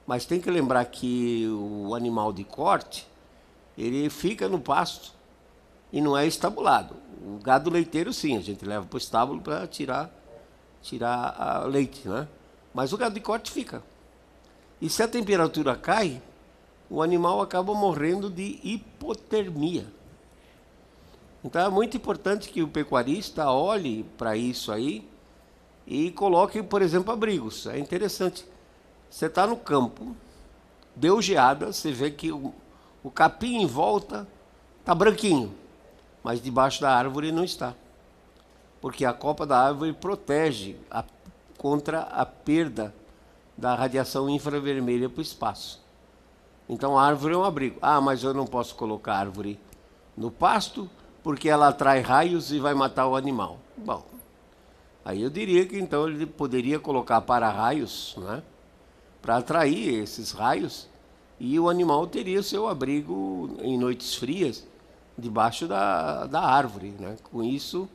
Mas tem que lembrar que o animal de corte, ele fica no pasto e não é estabulado. O gado leiteiro, sim, a gente leva para o estábulo para tirar leite, né? Mas o gado de corte fica. E se a temperatura cai, o animal acaba morrendo de hipotermia. Então é muito importante que o pecuarista olhe para isso aí e coloque, por exemplo, abrigos. É interessante. Você está no campo, deu geada, você vê que o capim em volta está branquinho, mas debaixo da árvore não está. Porque a copa da árvore protege contra a perda da radiação infravermelha para o espaço. Então a árvore é um abrigo. Ah, mas eu não posso colocar a árvore no pasto porque ela atrai raios e vai matar o animal. Bom, aí eu diria que então ele poderia colocar para-raios, né, para atrair esses raios, e o animal teria seu abrigo em noites frias debaixo da árvore, né? Com isso,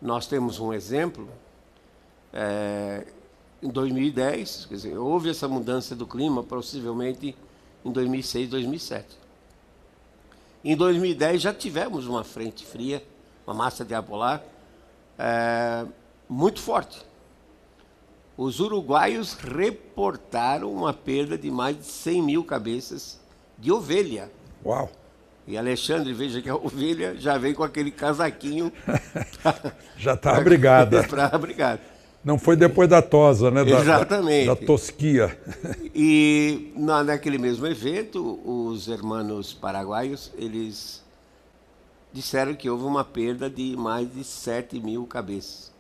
nós temos um exemplo. Em 2010, quer dizer, houve essa mudança do clima, possivelmente em 2006, 2007. Em 2010 já tivemos uma frente fria, uma massa de ar polar muito forte. Os uruguaios reportaram uma perda de mais de 100 mil cabeças de ovelha. Uau! E Alexandre, veja que a ovelha já vem com aquele casaquinho. Já está abrigada. Para abrigar. Não foi depois da tosa, né? Exatamente. Da tosquia. E naquele mesmo evento, os hermanos paraguaios, eles disseram que houve uma perda de mais de 7 mil cabeças.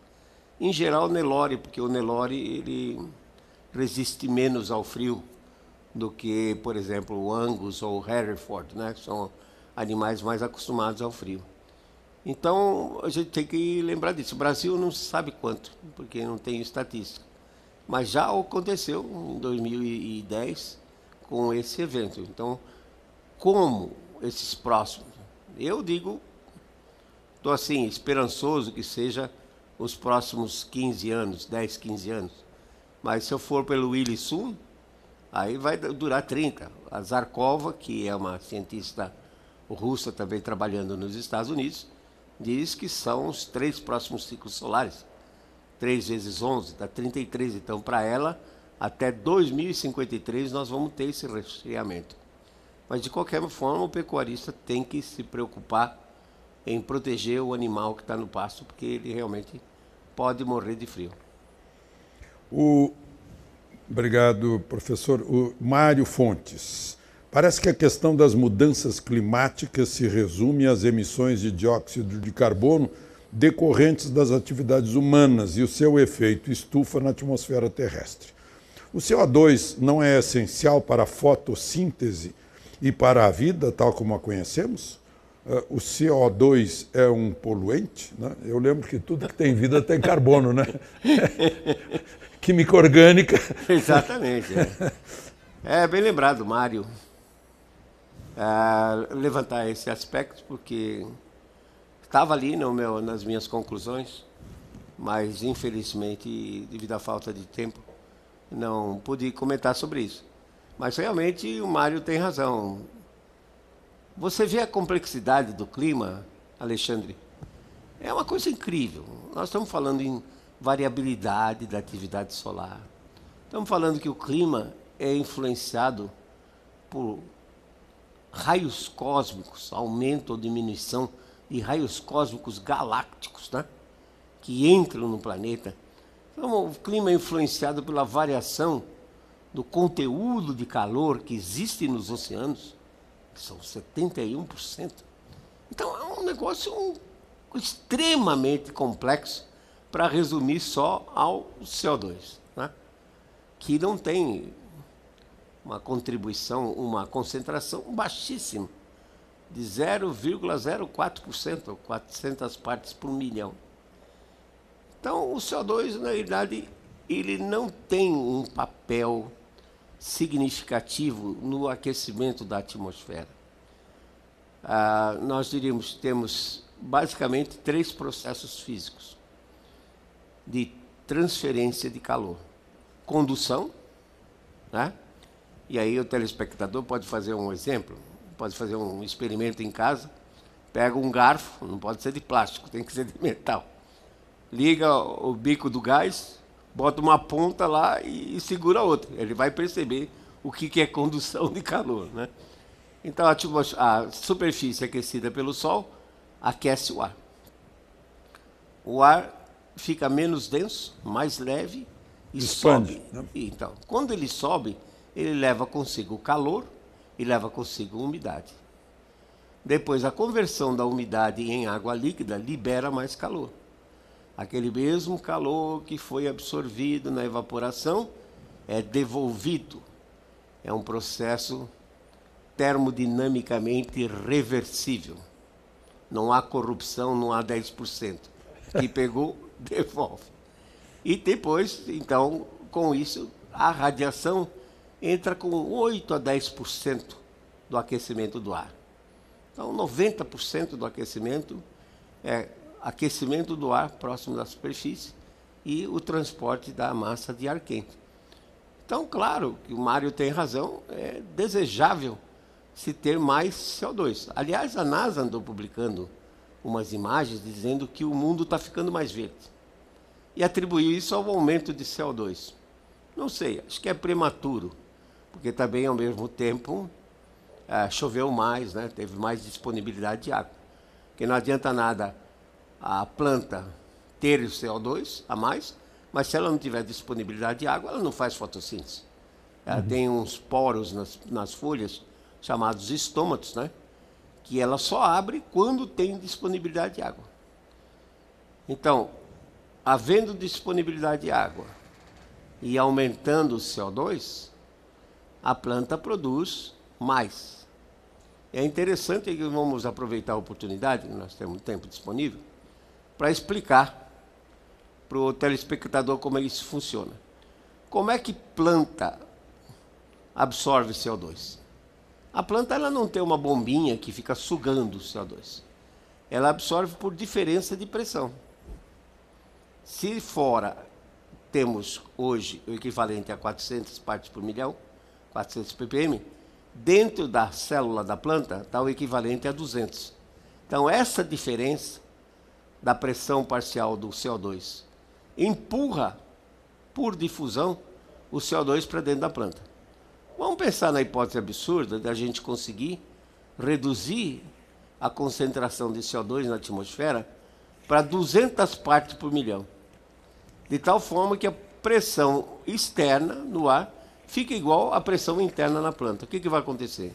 Em geral, o Nelore, porque o Nelore ele resiste menos ao frio do que, por exemplo, o Angus ou o Hereford, né? Que são animais mais acostumados ao frio. Então, a gente tem que lembrar disso. O Brasil não sabe quanto, porque não tem estatística. Mas já aconteceu em 2010 com esse evento. Então, como esses próximos? Eu digo, estou assim, esperançoso que seja os próximos 15 anos, 10, 15 anos. Mas se eu for pelo Willy Sun, aí vai durar 30. A Zarkova, que é uma cientista russa também trabalhando nos Estados Unidos, diz que são os 3 próximos ciclos solares. 3 vezes 11, dá 33. Então, para ela, até 2053 nós vamos ter esse resfriamento. Mas, de qualquer forma, o pecuarista tem que se preocupar em proteger o animal que está no pasto, porque ele realmente pode morrer de frio. Obrigado, professor. O Mário Fontes. Parece que a questão das mudanças climáticas se resume às emissões de dióxido de carbono decorrentes das atividades humanas e o seu efeito estufa na atmosfera terrestre. O CO2 não é essencial para a fotossíntese e para a vida, tal como a conhecemos? O CO2 é um poluente, né? Eu lembro que tudo que tem vida tem carbono, né? Química orgânica. Exatamente. É bem lembrado, Mário, levantar esse aspecto, porque estava ali nas minhas conclusões, mas infelizmente, devido à falta de tempo, não pude comentar sobre isso. Mas realmente o Mário tem razão. Você vê a complexidade do clima, Alexandre? É uma coisa incrível. Nós estamos falando em variabilidade da atividade solar. Estamos falando que o clima é influenciado por raios cósmicos, aumento ou diminuição de raios cósmicos galácticos, né, que entram no planeta. Então, o clima é influenciado pela variação do conteúdo de calor que existe nos oceanos, que são 71%. Então, é um negócio extremamente complexo para resumir só ao CO2, né, que não tem uma contribuição, uma concentração baixíssima, de 0,04%, 400 partes por milhão. Então, o CO2, na realidade, ele não tem um papel significativo no aquecimento da atmosfera. Nós diríamos que temos basicamente 3 processos físicos de transferência de calor. Condução, né? E aí o telespectador pode fazer um exemplo, pode fazer um experimento em casa, pega um garfo, não pode ser de plástico, tem que ser de metal, liga o bico do gás, bota uma ponta lá e segura a outra. Ele vai perceber o que é condução de calor, né? Então, a superfície aquecida pelo Sol aquece o ar. O ar fica menos denso, mais leve e expande, sobe. né? Então, quando ele sobe, ele leva consigo o calor e leva consigo a umidade. Depois, a conversão da umidade em água líquida libera mais calor. Aquele mesmo calor que foi absorvido na evaporação é devolvido. É um processo termodinamicamente reversível. Não há corrupção, não há 10%. Que pegou, devolve. E depois, então, com isso, a radiação entra com 8 a 10% do aquecimento do ar. Então, 90% do aquecimento é aquecimento do ar próximo da superfície e o transporte da massa de ar quente. Então, claro que o Mário tem razão, é desejável se ter mais CO2. Aliás, a NASA andou publicando umas imagens dizendo que o mundo está ficando mais verde. E atribuiu isso ao aumento de CO2. Não sei, acho que é prematuro, porque também, ao mesmo tempo, choveu mais, né? Teve mais disponibilidade de água. Porque não adianta nada a planta ter o CO2 a mais, mas se ela não tiver disponibilidade de água, ela não faz fotossíntese. Ela tem uns poros nas folhas, chamados estômatos, né? Que ela só abre quando tem disponibilidade de água. Então, havendo disponibilidade de água e aumentando o CO2, a planta produz mais. É interessante que vamos aproveitar a oportunidade, nós temos tempo disponível, para explicar para o telespectador como isso funciona. Como é que planta absorve CO2? A planta ela não tem uma bombinha que fica sugando o CO2. Ela absorve por diferença de pressão. Se fora temos hoje o equivalente a 400 partes por milhão, 400 ppm, dentro da célula da planta está o equivalente a 200. Então, essa diferença da pressão parcial do CO2 empurra, por difusão, o CO2 para dentro da planta. Vamos pensar na hipótese absurda de a gente conseguir reduzir a concentração de CO2 na atmosfera para 200 partes por milhão. De tal forma que a pressão externa no ar fica igual à pressão interna na planta. O que vai acontecer?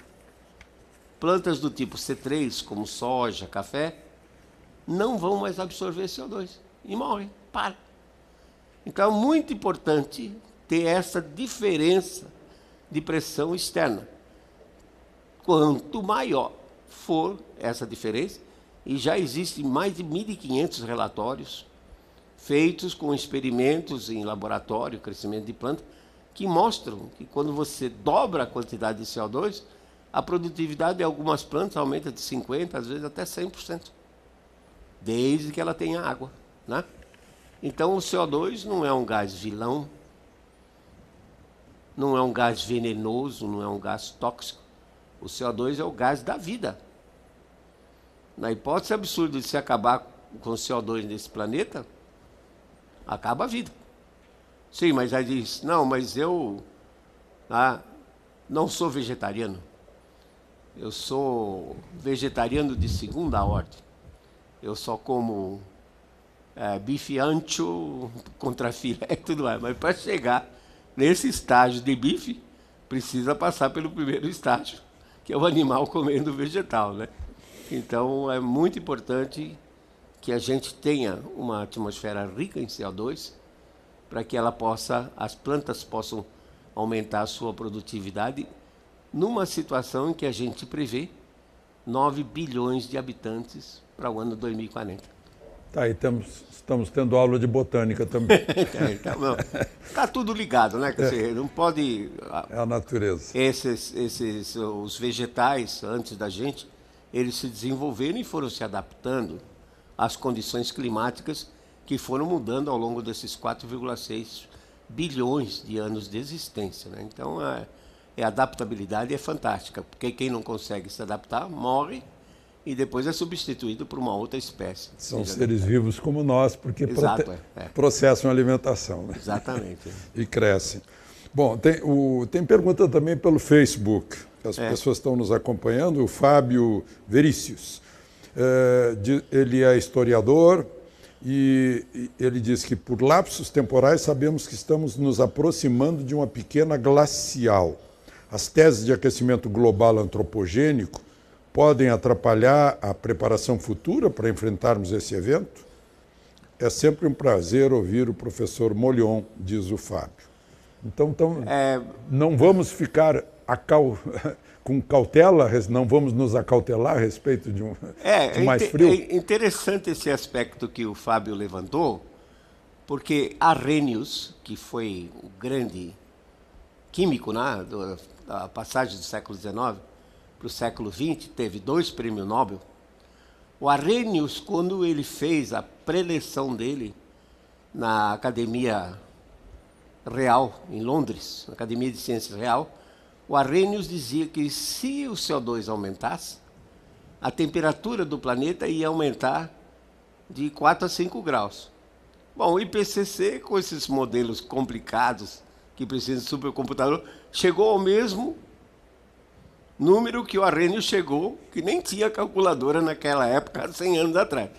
Plantas do tipo C3, como soja, café, não vão mais absorver CO2 e morrem, para. Então é muito importante ter essa diferença de pressão externa. Quanto maior for essa diferença, e já existem mais de 1.500 relatórios feitos com experimentos em laboratório, crescimento de planta, que mostram que quando você dobra a quantidade de CO2, a produtividade de algumas plantas aumenta de 50%, às vezes até 100%, desde que ela tenha água, né? Então o CO2 não é um gás vilão, não é um gás venenoso, não é um gás tóxico. O CO2 é o gás da vida. Na hipótese absurda de se acabar com o CO2 nesse planeta, acaba a vida. Sim, mas aí diz, não, mas eu não sou vegetariano. Eu sou vegetariano de segunda ordem. Eu só como bife ancho, contrafilé e tudo mais. Mas para chegar nesse estágio de bife, precisa passar pelo primeiro estágio, que é o animal comendo vegetal, né? Então, é muito importante que a gente tenha uma atmosfera rica em CO2 para que as plantas possam aumentar a sua produtividade numa situação em que a gente prevê 9 bilhões de habitantes para o ano 2040. Tá, e estamos tendo aula de botânica também. Está tudo ligado, né? Quer dizer, não pode... É a natureza. Os vegetais, antes da gente, eles se desenvolveram e foram se adaptando às condições climáticas que foram mudando ao longo desses 4,6 bilhões de anos de existência, né? Então, a adaptabilidade é fantástica, porque quem não consegue se adaptar morre e depois é substituído por uma outra espécie. São seres vivos como nós, porque Exato, processam a alimentação, né? Exatamente. E crescem. Bom, tem pergunta também pelo Facebook. As pessoas estão nos acompanhando. O Fábio Verícius. Ele é historiador e ele diz que, por lapsos temporais, sabemos que estamos nos aproximando de uma pequena glacial. As teses de aquecimento global antropogênico podem atrapalhar a preparação futura para enfrentarmos esse evento? É sempre um prazer ouvir o professor Molion, diz o Fábio. Então não vamos ficar com cautela, não vamos nos acautelar a respeito de mais frio? É interessante esse aspecto que o Fábio levantou, porque Arrhenius, que foi o grande químico, né, da passagem do século XIX para o século XX, teve 2 prêmios Nobel. O Arrhenius, quando ele fez a preleção dele na Academia Real, em Londres, na Academia de Ciências Real, o Arrhenius dizia que se o CO2 aumentasse, a temperatura do planeta ia aumentar de 4 a 5 graus. Bom, o IPCC, com esses modelos complicados, que precisam de supercomputador, chegou ao mesmo número que o Arrhenius chegou, que nem tinha calculadora naquela época, 100 anos atrás.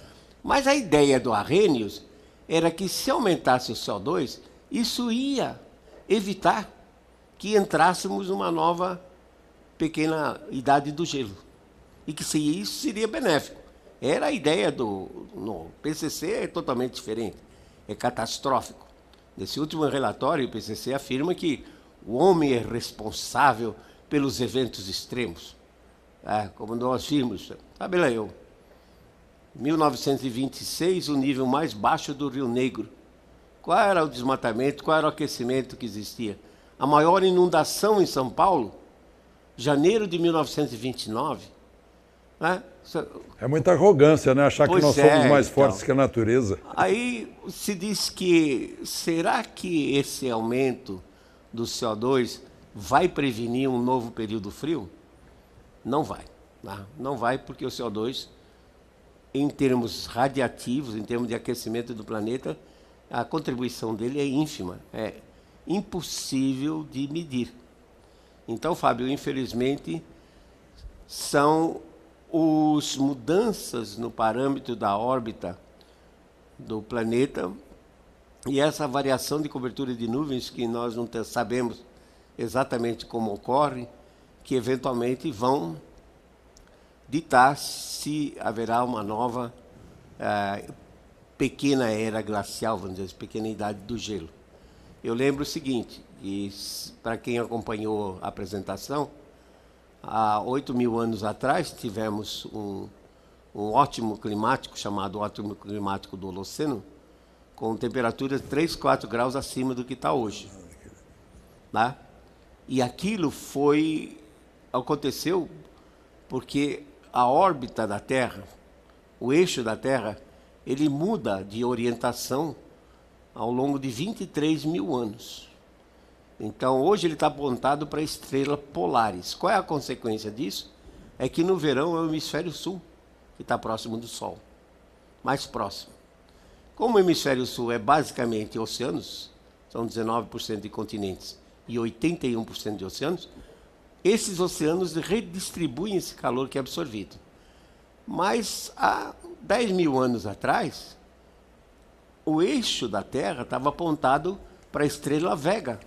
Mas a ideia do Arrhenius era que, se aumentasse o CO2, isso ia evitar que entrássemos numa nova pequena idade do gelo. E que isso seria benéfico. Era a ideia no PCC é totalmente diferente. É catastrófico. Nesse último relatório, o PCC afirma que o homem é responsável pelos eventos extremos. Como nós vimos, sabe lá eu, 1926, o nível mais baixo do Rio Negro. Qual era o desmatamento, qual era o aquecimento que existia? A maior inundação em São Paulo, janeiro de 1929. É muita arrogância, né? Achar que nós somos mais fortes que a natureza. Aí se diz que, será que esse aumento do CO2 vai prevenir um novo período frio? Não vai. Não vai, porque o CO2, em termos radiativos, em termos de aquecimento do planeta, a contribuição dele é ínfima, é impossível de medir. Então, Fábio, infelizmente, são as mudanças no parâmetro da órbita do planeta e essa variação de cobertura de nuvens que nós não sabemos exatamente como ocorre, que eventualmente vão ditar se haverá uma nova pequena era glacial, vamos dizer, pequena idade do gelo. Eu lembro o seguinte, e para quem acompanhou a apresentação, há 8.000 anos atrás tivemos um ótimo climático, chamado ótimo climático do Holoceno, com temperaturas 3, 4 graus acima do que está hoje. Né? E aquilo aconteceu porque a órbita da Terra, o eixo da Terra, ele muda de orientação ao longo de 23.000 anos. Então, hoje ele está apontado para estrelas polares. Qual é a consequência disso? É que no verão é o hemisfério sul, que está próximo do Sol, mais próximo. Como o hemisfério sul é basicamente oceanos, são 19% de continentes e 81% de oceanos, esses oceanos redistribuem esse calor que é absorvido. Mas há 10.000 anos atrás, o eixo da Terra estava apontado para a estrela Vega.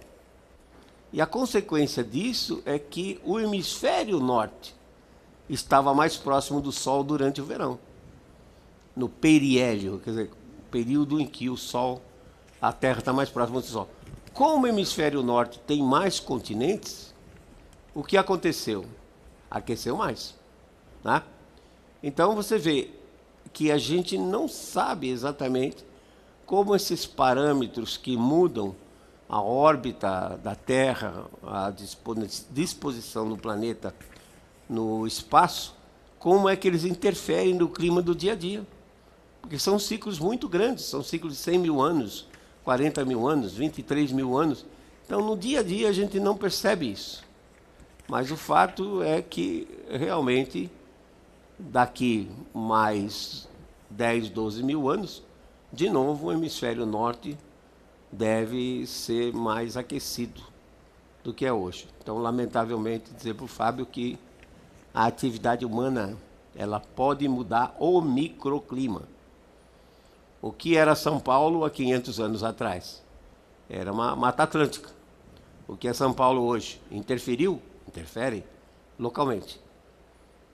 E a consequência disso é que o hemisfério norte estava mais próximo do Sol durante o verão. No periélio, quer dizer, período em que o Sol, a Terra está mais próxima do Sol. Como o hemisfério norte tem mais continentes, o que aconteceu? Aqueceu mais. Né? Então você vê que a gente não sabe exatamente como esses parâmetros que mudam a órbita da Terra, a disposição do planeta no espaço, como é que eles interferem no clima do dia a dia. Porque são ciclos muito grandes, são ciclos de 100.000 anos, 40.000 anos, 23.000 anos. Então, no dia a dia, a gente não percebe isso. Mas o fato é que, realmente, daqui mais 10, 12.000 anos, de novo, o hemisfério norte deve ser mais aquecido. do que é hoje. Então, lamentavelmente, dizer para o Fábio que a atividade humana ela pode mudar o microclima. O que era São Paulo há 500 anos atrás? Era uma Mata Atlântica. O que é São Paulo hoje? Interferiu? Interfere localmente.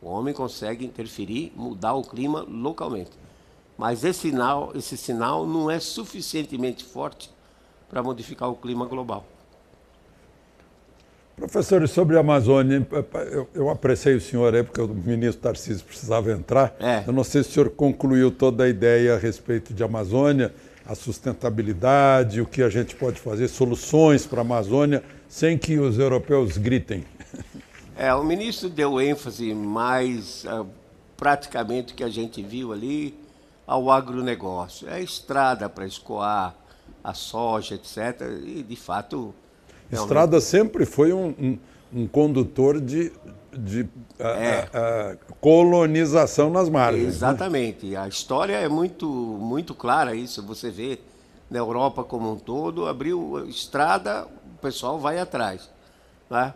O homem consegue interferir, mudar o clima localmente. Mas esse sinal não é suficientemente forte para modificar o clima global. Professor, e sobre a Amazônia, eu apreciei o senhor aí, porque o ministro Tarcísio precisava entrar. Eu não sei se o senhor concluiu toda a ideia a respeito de Amazônia, a sustentabilidade, o que a gente pode fazer, soluções para a Amazônia, sem que os europeus gritem. O ministro deu ênfase mais, praticamente, que a gente viu ali, ao agronegócio. É estrada para escoar a soja, etc. E, de fato... Estrada sempre foi um condutor de colonização nas margens. Exatamente. Né? A história é muito clara isso. Você vê na Europa como um todo, abriu estrada, o pessoal vai atrás. Né?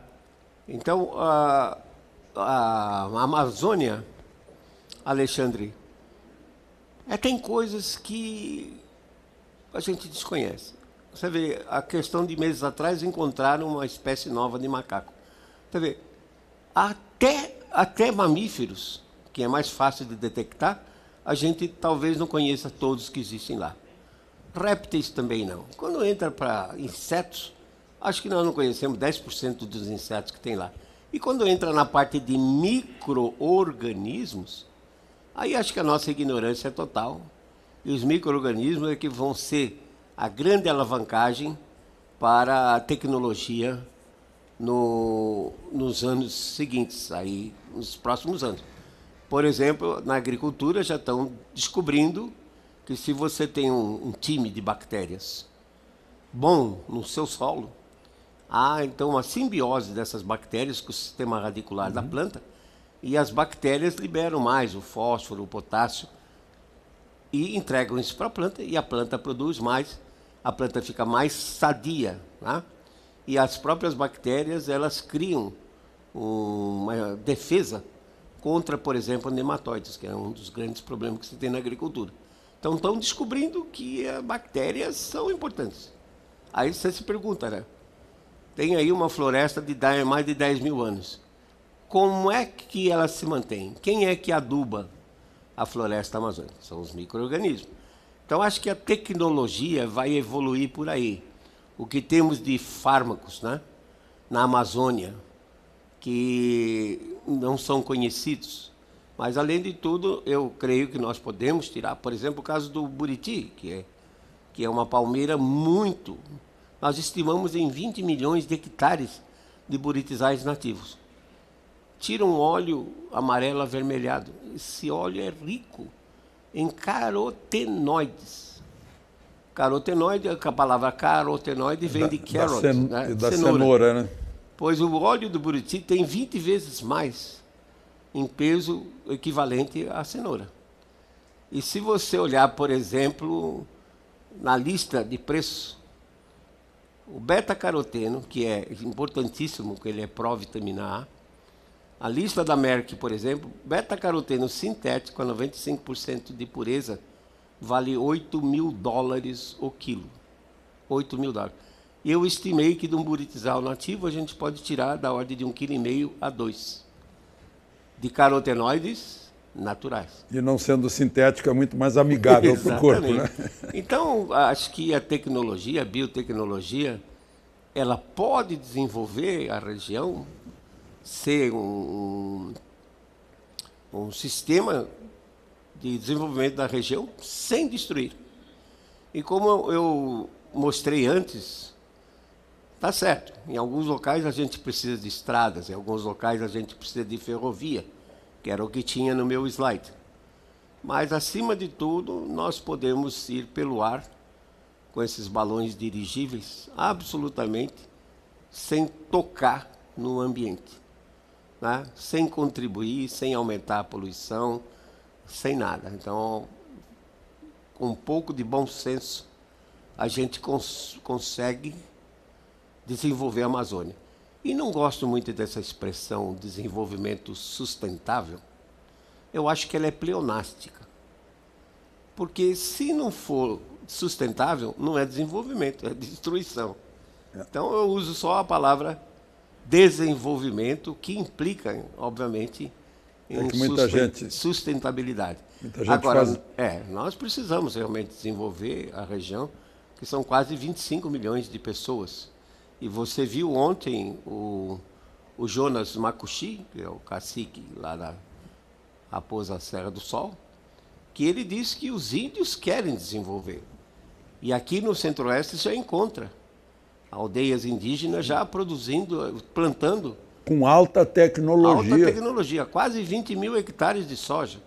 Então, a Amazônia, Alexandre, tem coisas que a gente desconhece. Você vê, a questão de meses atrás encontraram uma espécie nova de macaco. Você vê, até mamíferos, que é mais fácil de detectar, a gente talvez não conheça todos que existem lá. Répteis também não. Quando entra para insetos, acho que nós não conhecemos 10% dos insetos que tem lá. E quando entra na parte de micro-organismos, aí acho que a nossa ignorância é total. E os micro-organismos é que vão ser a grande alavancagem para a tecnologia nos anos seguintes, aí, nos próximos anos. Por exemplo, na agricultura já estão descobrindo que se você tem um time de bactérias bom no seu solo, há então uma simbiose dessas bactérias com o sistema radicular da planta, e as bactérias liberam mais o fósforo, o potássio, e entregam isso para a planta, e a planta produz mais, a planta fica mais sadia, né? E as próprias bactérias, elas criam uma defesa contra, por exemplo, nematóides, que é um dos grandes problemas que se tem na agricultura. Então, estão descobrindo que as bactérias são importantes. Aí você se pergunta, né? Tem aí uma floresta de mais de 10 mil anos. Como é que ela se mantém? Quem é que aduba a floresta amazônica? São os micro-organismos. Então, acho que a tecnologia vai evoluir por aí. O que temos de fármacos, né, na Amazônia, que não são conhecidos. Mas, além de tudo, eu creio que nós podemos tirar, por exemplo, o caso do buriti, que é uma palmeira muito... Nós estimamos em 20 milhões de hectares de buritizais nativos. Tira um óleo amarelo avermelhado. Esse óleo é rico em carotenoides. Carotenoide, a palavra carotenoide vem de carrot, né? Da cenoura, né? Pois o óleo do buriti tem 20 vezes mais em peso equivalente à cenoura. E se você olhar, por exemplo, na lista de preços, o beta-caroteno, que é importantíssimo, que ele é pró-vitamina A lista da Merck, por exemplo, beta-caroteno sintético a 95% de pureza vale $8.000 o quilo. $8.000. Eu estimei que de um buritizal nativo a gente pode tirar da ordem de 1,5 kg a 2 de carotenoides naturais. E não sendo sintético, é muito mais amigável para o corpo, né? Então, acho que a tecnologia, a biotecnologia, ela pode desenvolver a região, ser um sistema de desenvolvimento da região sem destruir. E como eu mostrei antes, está certo, em alguns locais a gente precisa de estradas, em alguns locais a gente precisa de ferrovia, que era o que tinha no meu slide. Mas, acima de tudo, nós podemos ir pelo ar com esses balões dirigíveis, absolutamente sem tocar no ambiente, né? Sem contribuir, sem aumentar a poluição, sem nada. Então, com um pouco de bom senso, a gente consegue desenvolver a Amazônia. E não gosto muito dessa expressão desenvolvimento sustentável. Eu acho que ela é pleonástica. Porque se não for sustentável, não é desenvolvimento, é destruição. Então eu uso só a palavra desenvolvimento, que implica, obviamente, em sustentabilidade. Muita gente Agora, faz... nós precisamos realmente desenvolver a região, que são quase 25 milhões de pessoas. E você viu ontem o Jonas Makushi, que é o cacique lá da Raposa Serra do Sol, que ele disse que os índios querem desenvolver. E aqui no Centro-Oeste já encontra aldeias indígenas já produzindo, plantando. Com alta tecnologia. Alta tecnologia, quase 20 mil hectares de soja.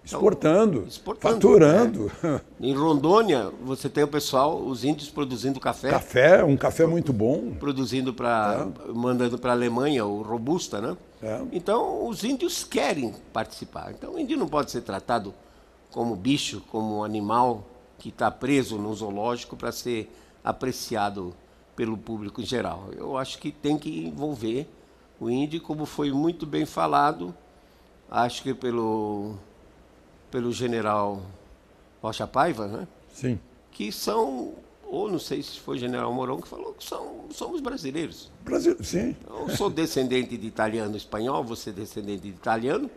Exportando, faturando. Em Rondônia, você tem o pessoal, os índios produzindo café. Café, um café muito bom. Produzindo mandando para a Alemanha o Robusta, né? Então, os índios querem participar. Então, o índio não pode ser tratado como bicho, como animal que está preso no zoológico para ser apreciado pelo público em geral. Eu acho que tem que envolver o índio, como foi muito bem falado, acho que pelo general Rocha Paiva, né? Sim. Que são, ou não sei se foi o general Mourão que falou que somos brasileiros. Sim. Eu sou descendente de italiano e espanhol, você é descendente de italiano,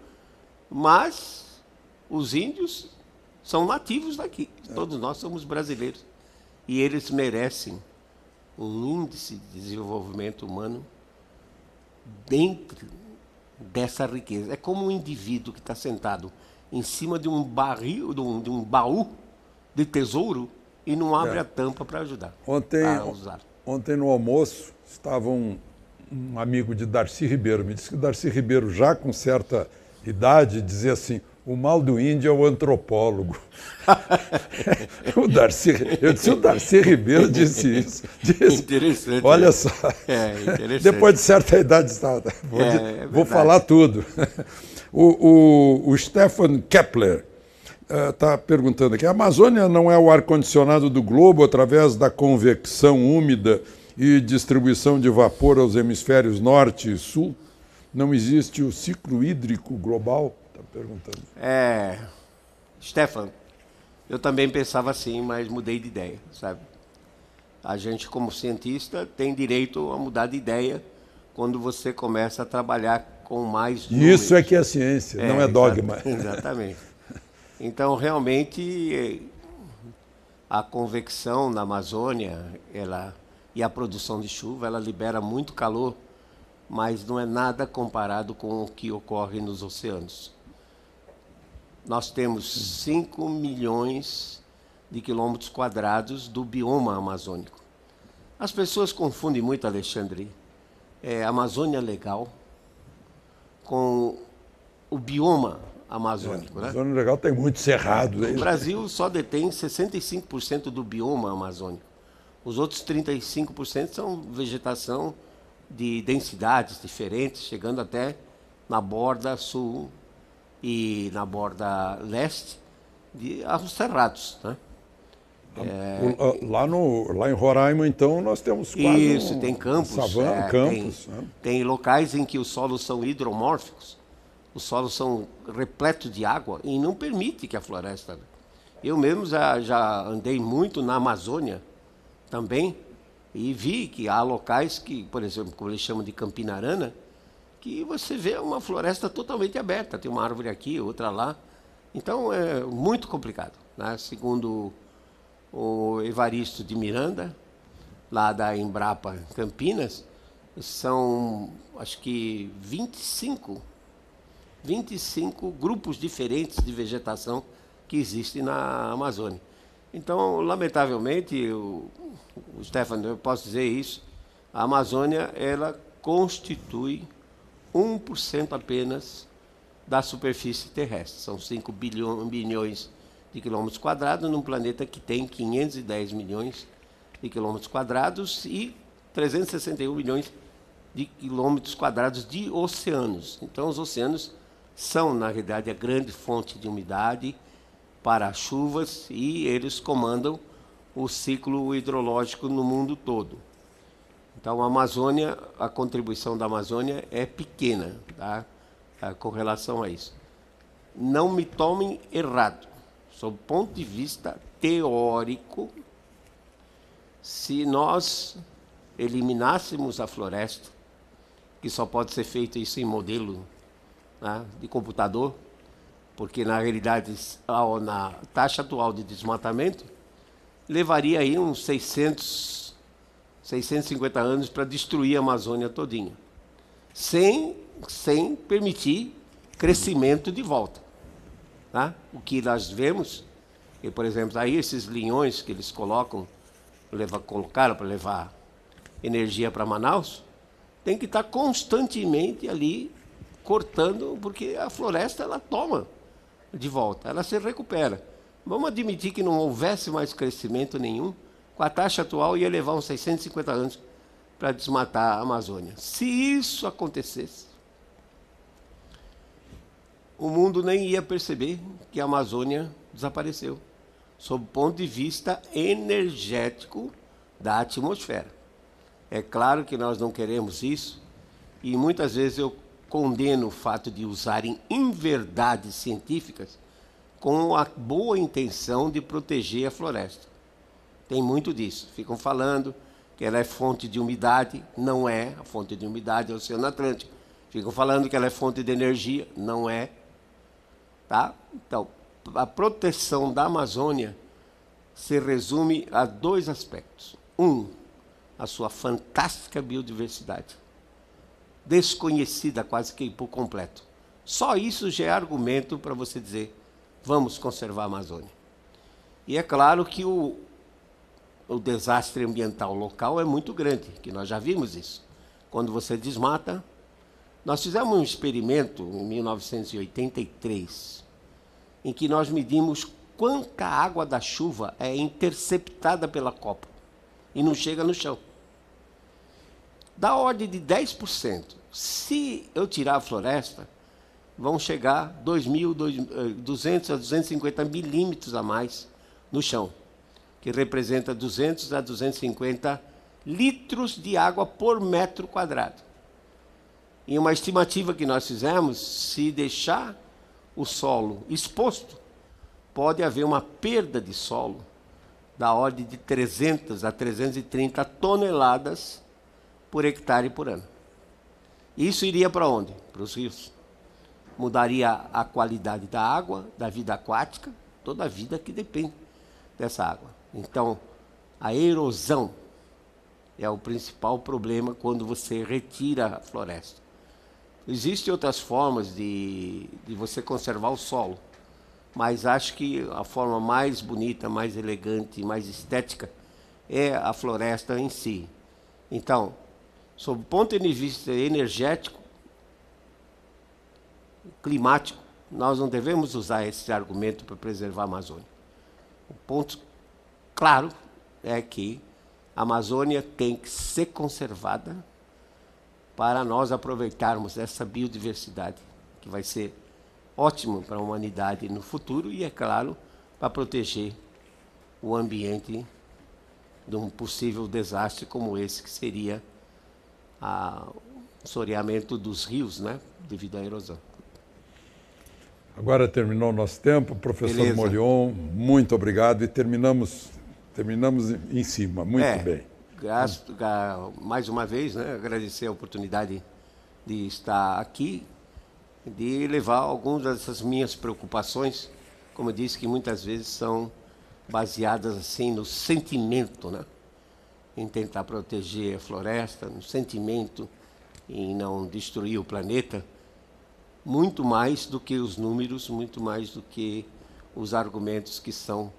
mas os índios são nativos daqui. Todos nós somos brasileiros. E eles merecem um índice de desenvolvimento humano dentro dessa riqueza. É como um indivíduo que está sentado em cima de um barril, de um baú de tesouro e não abre a tampa para ajudar. Ontem no almoço estava um amigo de Darcy Ribeiro. Me disse que Darcy Ribeiro, já com certa idade, dizia assim: o mal do índio é o antropólogo. O Darcy Ribeiro disse isso. Interessante. Olha só. Interessante. Depois de certa idade, vou falar tudo. O Stefan Kepler está perguntando aqui: a Amazônia não é o ar-condicionado do globo através da convecção úmida e distribuição de vapor aos hemisférios norte e sul? Não existe o ciclo hídrico global? Está perguntando. Stefan, eu também pensava assim, mas mudei de ideia, sabe? A gente, como cientista, tem direito a mudar de ideia quando você começa a trabalhar com mais números. Isso é que é ciência, não é dogma. Exatamente. Então, realmente, a convecção na Amazônia e a produção de chuva, ela libera muito calor, mas não é nada comparado com o que ocorre nos oceanos. Nós temos 5 milhões de quilômetros quadrados do bioma amazônico. As pessoas confundem muito, Alexandre, Amazônia Legal com o bioma amazônico. A Amazônia Legal tem muito cerrado. O Brasil só detém 65% do bioma amazônico. Os outros 35% são vegetação de densidades diferentes, chegando até na borda sul e na borda leste aos cerrados, né? Lá em Roraima, então, nós temos quase tem campos. Savana, campos. Tem locais em que os solos são hidromórficos, os solos são repletos de água e não permite que a floresta... Eu mesmo já andei muito na Amazônia também e vi que há locais que, por exemplo, como eles chamam de Campinarana, que você vê uma floresta totalmente aberta. Tem uma árvore aqui, outra lá. Então, é muito complicado, né? Segundo o Evaristo de Miranda, lá da Embrapa Campinas, são, acho que, 25 grupos diferentes de vegetação que existem na Amazônia. Então, lamentavelmente, Stefano, eu posso dizer isso, a Amazônia, ela constitui 1% apenas da superfície terrestre. São 5 bilhões de quilômetros quadrados num planeta que tem 510 milhões de quilômetros quadrados e 361 milhões de quilômetros quadrados de oceanos. Então, os oceanos são, na realidade, a grande fonte de umidade para as chuvas e eles comandam o ciclo hidrológico no mundo todo. Então, a Amazônia, a contribuição da Amazônia é pequena, tá? Com relação a isso. Não me tomem errado. Sob o ponto de vista teórico, se nós eliminássemos a floresta, que só pode ser feito isso em modelo, né, de computador, porque na realidade, na taxa atual de desmatamento, levaria aí uns 650 anos para destruir a Amazônia todinha, sem permitir crescimento de volta. Tá? O que nós vemos, que, por exemplo, aí esses linhões que eles colocaram para levar energia para Manaus, tem que estar constantemente ali cortando, porque a floresta ela toma de volta, ela se recupera. Vamos admitir que não houvesse mais crescimento nenhum, com a taxa atual ia levar uns 650 anos para desmatar a Amazônia. Se isso acontecesse, o mundo nem ia perceber que a Amazônia desapareceu, sob o ponto de vista energético da atmosfera. É claro que nós não queremos isso, e muitas vezes eu condeno o fato de usarem inverdades científicas com a boa intenção de proteger a floresta. Tem muito disso. Ficam falando que ela é fonte de umidade, não é. A fonte de umidade é o Oceano Atlântico. Ficam falando que ela é fonte de energia, não é. Tá? Então, a proteção da Amazônia se resume a dois aspectos. A sua fantástica biodiversidade, desconhecida quase que por completo. Só isso já é argumento para você dizer, vamos conservar a Amazônia. E é claro que o desastre ambiental local é muito grande, que nós já vimos isso. Quando você desmata, nós fizemos um experimento em 1983, em que nós medimos quanta água da chuva é interceptada pela copa e não chega no chão. Da ordem de 10%. Se eu tirar a floresta, vão chegar 200 a 250 milímetros a mais no chão, que representa 200 a 250 litros de água por metro quadrado. E uma estimativa que nós fizemos, se deixar o solo exposto, pode haver uma perda de solo da ordem de 300 a 330 toneladas por hectare por ano. Isso iria para onde? Para os rios. Mudaria a qualidade da água, da vida aquática, toda a vida que depende dessa água. Então, a erosão é o principal problema quando você retira a floresta. Existem outras formas de você conservar o solo, mas acho que a forma mais bonita, mais elegante, mais estética é a floresta em si. Então, sob o ponto de vista energético, climático, nós não devemos usar esse argumento para preservar a Amazônia. O ponto claro é que a Amazônia tem que ser conservada para nós aproveitarmos essa biodiversidade, que vai ser ótimo para a humanidade no futuro e, é claro, para proteger o ambiente de um possível desastre como esse, que seria o assoreamento dos rios, né, devido à erosão. Agora terminou o nosso tempo. Professor Beleza. Molion, muito obrigado. E terminamos em cima. Muito bem. Mais uma vez, né, agradecer a oportunidade de estar aqui, de levar algumas dessas minhas preocupações, como eu disse, que muitas vezes são baseadas assim no sentimento, né, em tentar proteger a floresta, no sentimento em não destruir o planeta, muito mais do que os números, muito mais do que os argumentos que são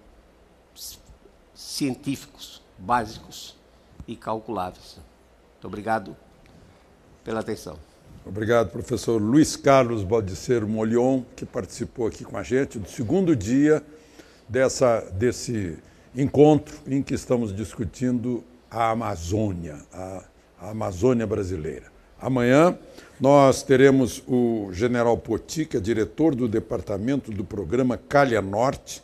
científicos, básicos e calculáveis. Muito obrigado pela atenção. Obrigado, professor Luiz Carlos Baldiceiro Molion, que participou aqui com a gente do segundo dia desse encontro em que estamos discutindo a Amazônia, a Amazônia brasileira. Amanhã nós teremos o general Poti, que é diretor do departamento do programa Calha Norte,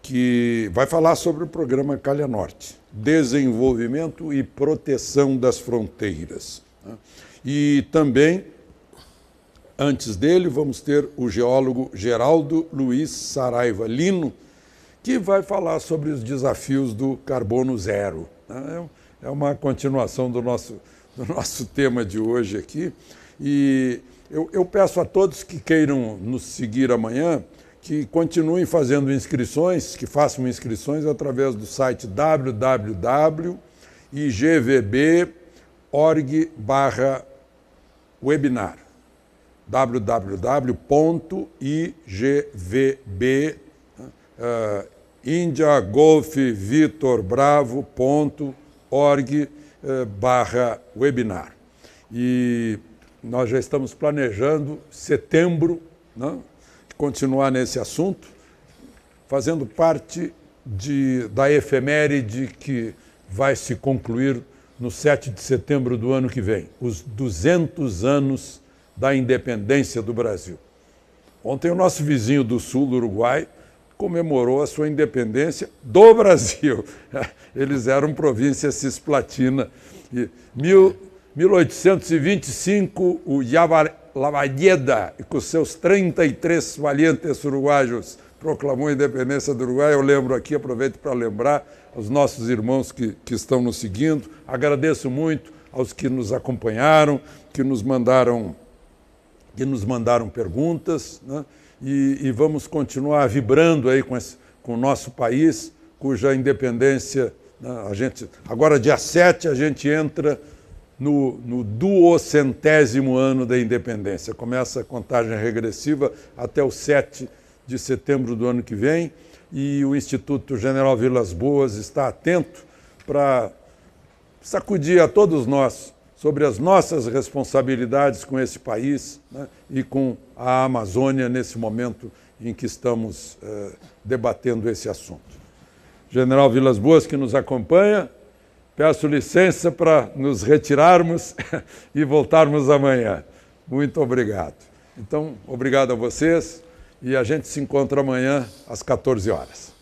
que vai falar sobre o programa Calha Norte, desenvolvimento e proteção das fronteiras. E também, antes dele, vamos ter o geólogo Geraldo Luiz Saraiva Lino, que vai falar sobre os desafios do carbono zero. É uma continuação do nosso tema de hoje aqui. E eu peço a todos que queiram nos seguir amanhã que continuem fazendo inscrições, que façam inscrições através do site www.igvb.org/webinar. Índia Golf Vitor Bravo.org/webinar. E nós já estamos planejando setembro, né, continuar nesse assunto, fazendo parte da efeméride que vai se concluir no 7 de setembro do ano que vem, os 200 anos da independência do Brasil. Ontem o nosso vizinho do sul, do Uruguai, comemorou a sua independência do Brasil. Eles eram província cisplatina. E 1825, o Lavalleda, com seus 33 valientes uruguaios, proclamou a independência do Uruguai. Eu lembro aqui, aproveito para lembrar aos nossos irmãos que estão nos seguindo. Agradeço muito aos que nos acompanharam, que nos mandaram perguntas, né? E vamos continuar vibrando aí com o nosso país, cuja independência, né, agora dia 7 a gente entra no 200º ano da independência. Começa a contagem regressiva até o 7 de setembro do ano que vem, e o Instituto General Vilas Boas está atento para sacudir a todos nós sobre as nossas responsabilidades com esse país, né, e com a Amazônia nesse momento em que estamos debatendo esse assunto. General Vilas Boas, que nos acompanha, peço licença para nos retirarmos e voltarmos amanhã. Muito obrigado. Então, obrigado a vocês e a gente se encontra amanhã às 14 horas.